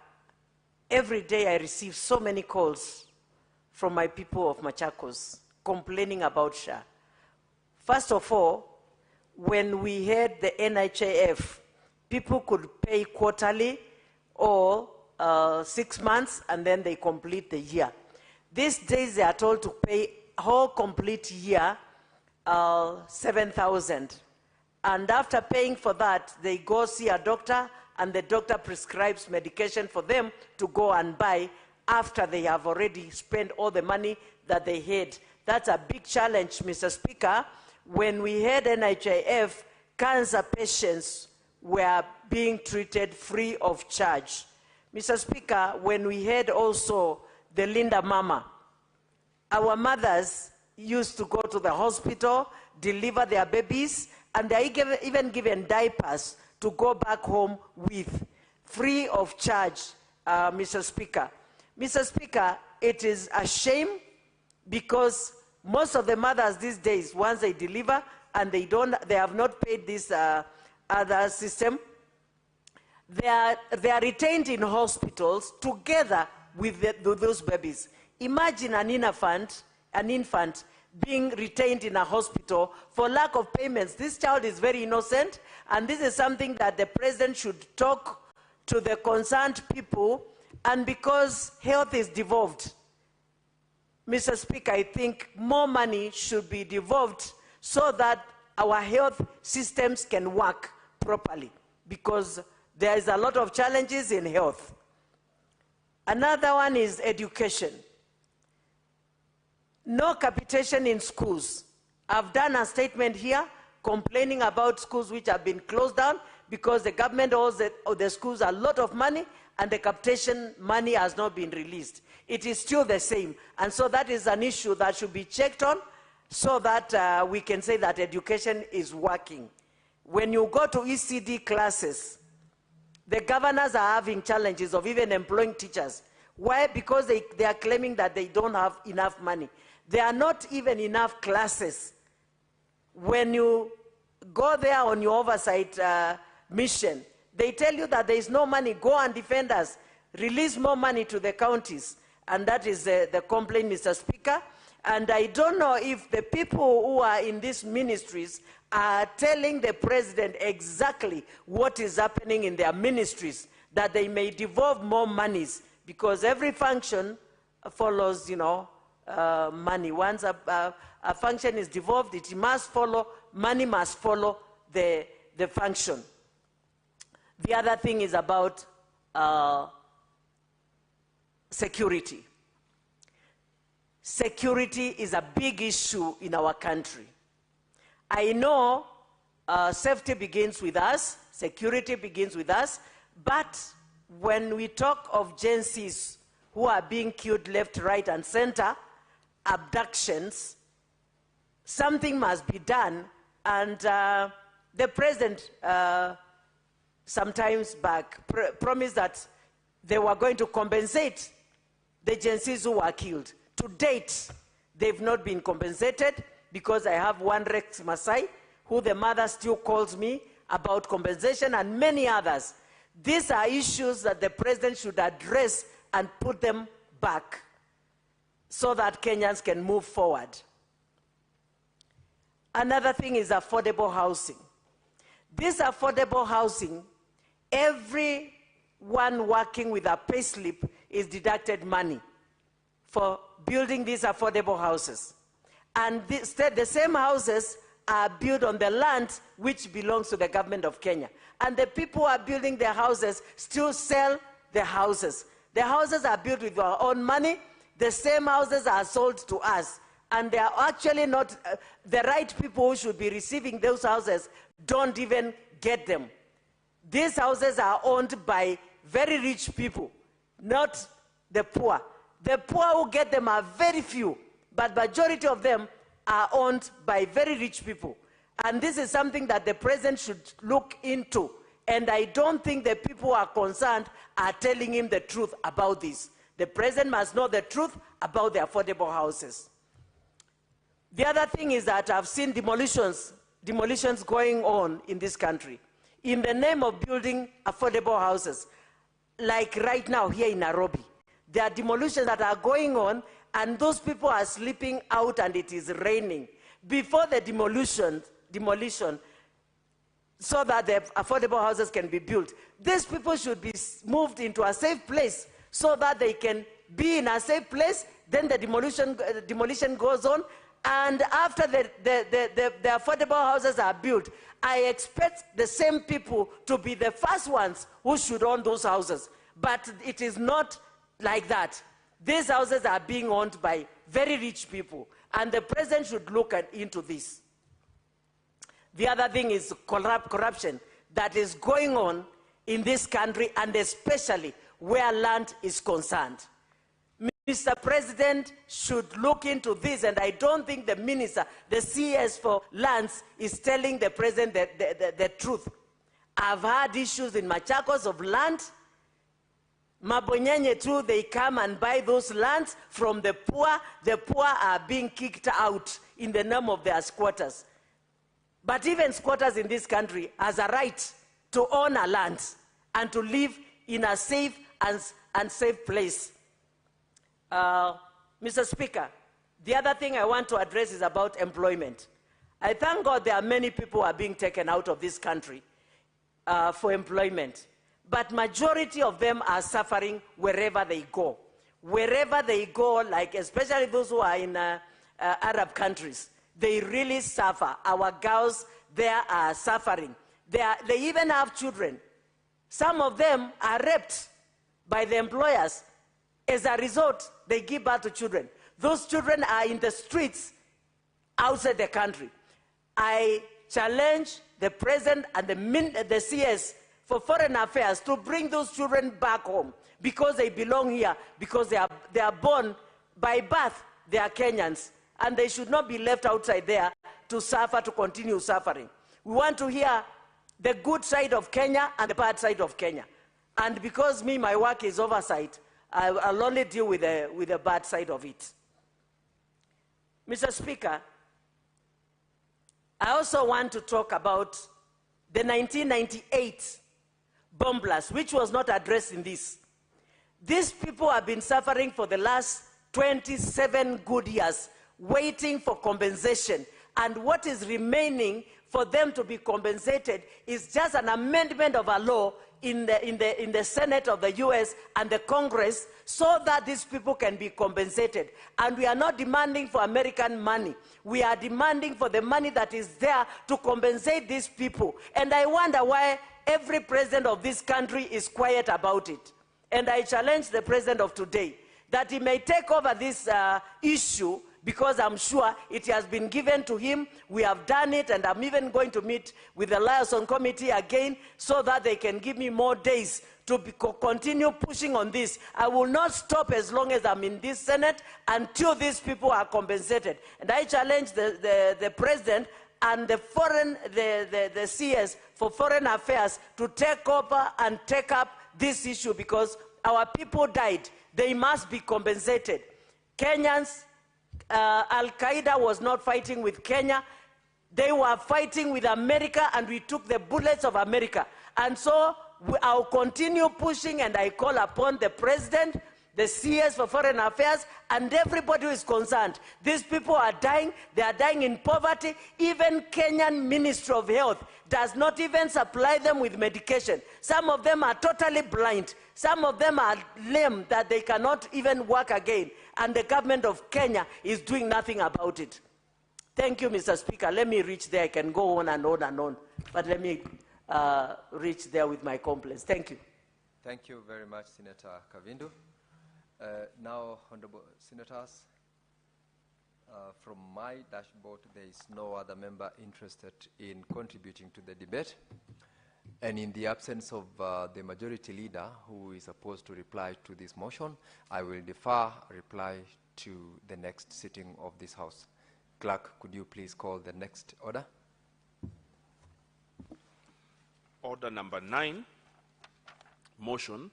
every day I receive so many calls from my people of Machakos complaining about SHA. First of all, when we had the NHIF, people could pay quarterly or 6 months and then they complete the year. These days they are told to pay whole complete year, 7,000. And after paying for that, they go see a doctor and the doctor prescribes medication for them to go and buy after they have already spent all the money that they had. That's a big challenge, Mr. Speaker. When we had NHIF, cancer patients were being treated free of charge. Mr. Speaker, when we had also the Linda Mama, our mothers used to go to the hospital, deliver their babies, and they are even given diapers to go back home with, free of charge, Mr. Speaker. Mr. Speaker, it is a shame because most of the mothers these days, once they deliver and they have not paid this other system, they are retained in hospitals together with those babies. Imagine an infant being retained in a hospital for lack of payments. This child is very innocent, and this is something that the President should talk to the concerned people, and because health is devolved, Mr. Speaker, I think more money should be devolved so that our health systems can work properly, because there is a lot of challenges in health. Another one is education. No capitation in schools. I've done a statement here complaining about schools which have been closed down because the government owes the schools a lot of money and the capitation money has not been released. It is still the same. And so that is an issue that should be checked on so that we can say that education is working. When you go to ECD classes, the governors are having challenges of even employing teachers. Why? Because they are claiming that they don't have enough money. There are not even enough classes. When you go there on your oversight mission, they tell you that there is no money. Go and defend us. Release more money to the counties. And that is the complaint, Mr. Speaker. And I don't know if the people who are in these ministries are telling the President exactly what is happening in their ministries, that they may devolve more monies, because every function follows, money. Once a function is devolved, it must follow, money must follow the function. The other thing is about security. security is a big issue in our country. I know safety begins with us, security begins with us, but when we talk of Gen Zs who are being killed left, right, and center, abductions, something must be done. And the president, sometimes back, promised that they were going to compensate the Gen Zs who were killed. To date, they've not been compensated, because I have one Rex Masai, who the mother still calls me about compensation, and many others. These are issues that the president should address and put them back so that Kenyans can move forward. Another thing is affordable housing. This affordable housing, everyone working with a payslip is deducted money for building these affordable houses. And the same houses are built on the land which belongs to the government of Kenya. And the people who are building their houses still sell the houses. The houses are built with our own money. The same houses are sold to us. And they are actually not, the right people who should be receiving those houses don't even get them. These houses are owned by very rich people, not the poor. The poor who get them are very few, but majority of them are owned by very rich people. And this is something that the president should look into. And I don't think the people who are concerned are telling him the truth about this. The president must know the truth about the affordable houses. The other thing is that I've seen demolitions going on in this country in the name of building affordable houses. Like right now here in Nairobi, there are demolitions that are going on, and those people are sleeping out and it is raining. Before the demolition, so that the affordable houses can be built, these people should be moved into a safe place so that they can be in a safe place. Then the demolition goes on, and after the affordable houses are built, I expect the same people to be the first ones who should own those houses. But it is not like that. These houses are being owned by very rich people, and the president should look into this. The other thing is corruption that is going on in this country, and especially where land is concerned. Mr. President should look into this, and I don't think the minister, the CS for lands, is telling the president the truth. I've had issues in Machakos of land. Mabonyenye too, they come and buy those lands from the poor. The poor are being kicked out in the name of their squatters. But even squatters in this country has a right to own a land and to live in a safe and safe place. Mr. Speaker, the other thing I want to address is about employment. I thank God there are many people who are being taken out of this country for employment. But majority of them are suffering wherever they go. Wherever they go, like especially those who are in Arab countries, they really suffer. Our girls there are suffering. They even have children. Some of them are raped by the employers. As a result, they give birth to children. Those children are in the streets outside the country. I challenge the president and the CS for Foreign Affairs to bring those children back home, because they belong here, because they are born by birth, they are Kenyans, and they should not be left outside there to suffer, to continue suffering. We want to hear the good side of Kenya and the bad side of Kenya. And because my work is oversight, I'll only deal with the bad side of it. Mr. Speaker, I also want to talk about the 1998 bomb blast, which was not addressed in this. These people have been suffering for the last 27 good years, waiting for compensation. And what is remaining for them to be compensated is just an amendment of a law in the Senate of the US and the Congress, so that these people can be compensated. And we are not demanding for American money. We are demanding for the money that is there to compensate these people. And I wonder why every president of this country is quiet about it. And I challenge the president of today, that he may take over this issue, because I'm sure it has been given to him. We have done it, and I'm even going to meet with the liaison committee again so that they can give me more days to continue pushing on this. I will not stop as long as I'm in this Senate until these people are compensated. And I challenge the president and the CS for Foreign Affairs to take over and take up this issue, because our people died. They must be compensated. Kenyans, Al-Qaeda was not fighting with Kenya. They were fighting with America, and we took the bullets of America. And so I'll continue pushing, and I call upon the president, the CS for Foreign Affairs, and everybody who is concerned. These people are dying. They are dying in poverty. Even Kenyan Ministry of Health does not even supply them with medication. Some of them are totally blind. Some of them are lame, that they cannot even work again. And the government of Kenya is doing nothing about it. Thank you, Mr. Speaker. Let me reach there. I can go on and on and on. But let me reach there with my complaints. Thank you. Thank you very much, Senator Kavindu. Now, Honorable Senators, from my dashboard, there is no other member interested in contributing to the debate. And in the absence of the majority leader, who is supposed to reply to this motion, I will defer reply to the next sitting of this House. Clerk, could you please call the next order? Order number 9, motion,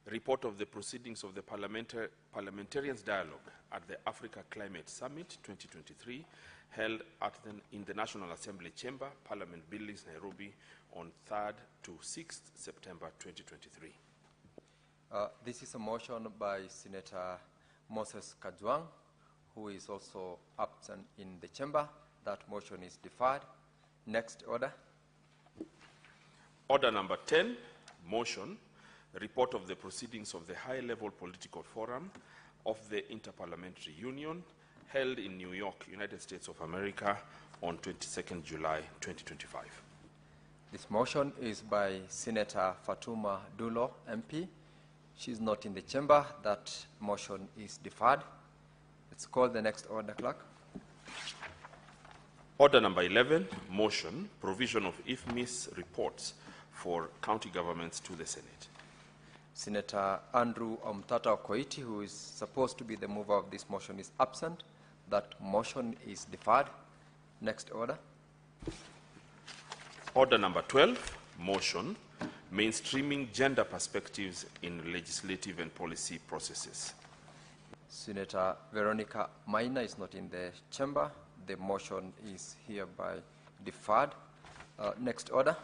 report of the proceedings of the Parliamentarians' Dialogue at the Africa Climate Summit 2023, held in the National Assembly Chamber, Parliament Buildings, Nairobi, on 3rd to 6th September 2023. This is a motion by Senator Moses Kajwang, who is also absent in the chamber. That motion is deferred. Next order. Order number 10, motion, report of the proceedings of the high-level political forum of the Interparliamentary Union, held in New York, United States of America, on 22nd July 2025. This motion is by Senator Fatuma Dulo, MP. She is not in the chamber. That motion is deferred. Let's call the next order, Clerk. Order number 11, motion, provision of IFMIS reports for county governments to the Senate. Senator Andrew Omtata Okoiti, who is supposed to be the mover of this motion, is absent. That motion is deferred. Next order. Order number 12, motion, mainstreaming gender perspectives in legislative and policy processes. Senator Veronica Maina is not in the chamber. The motion is hereby deferred. Next order.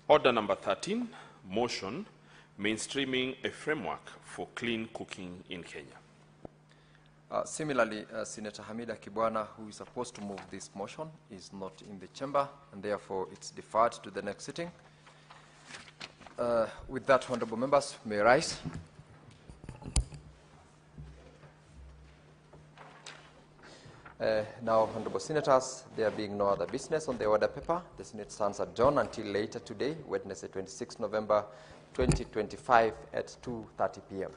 Order number 13, motion, mainstreaming a framework for clean cooking in Kenya. Similarly, Senator Hamida Kibwana, who is supposed to move this motion, is not in the chamber, and therefore it's deferred to the next sitting. With that, honorable members may rise. Now, honorable senators, there being no other business on the order paper, the Senate stands adjourned until later today, Wednesday, 26 November 2025 at 2:30 p.m.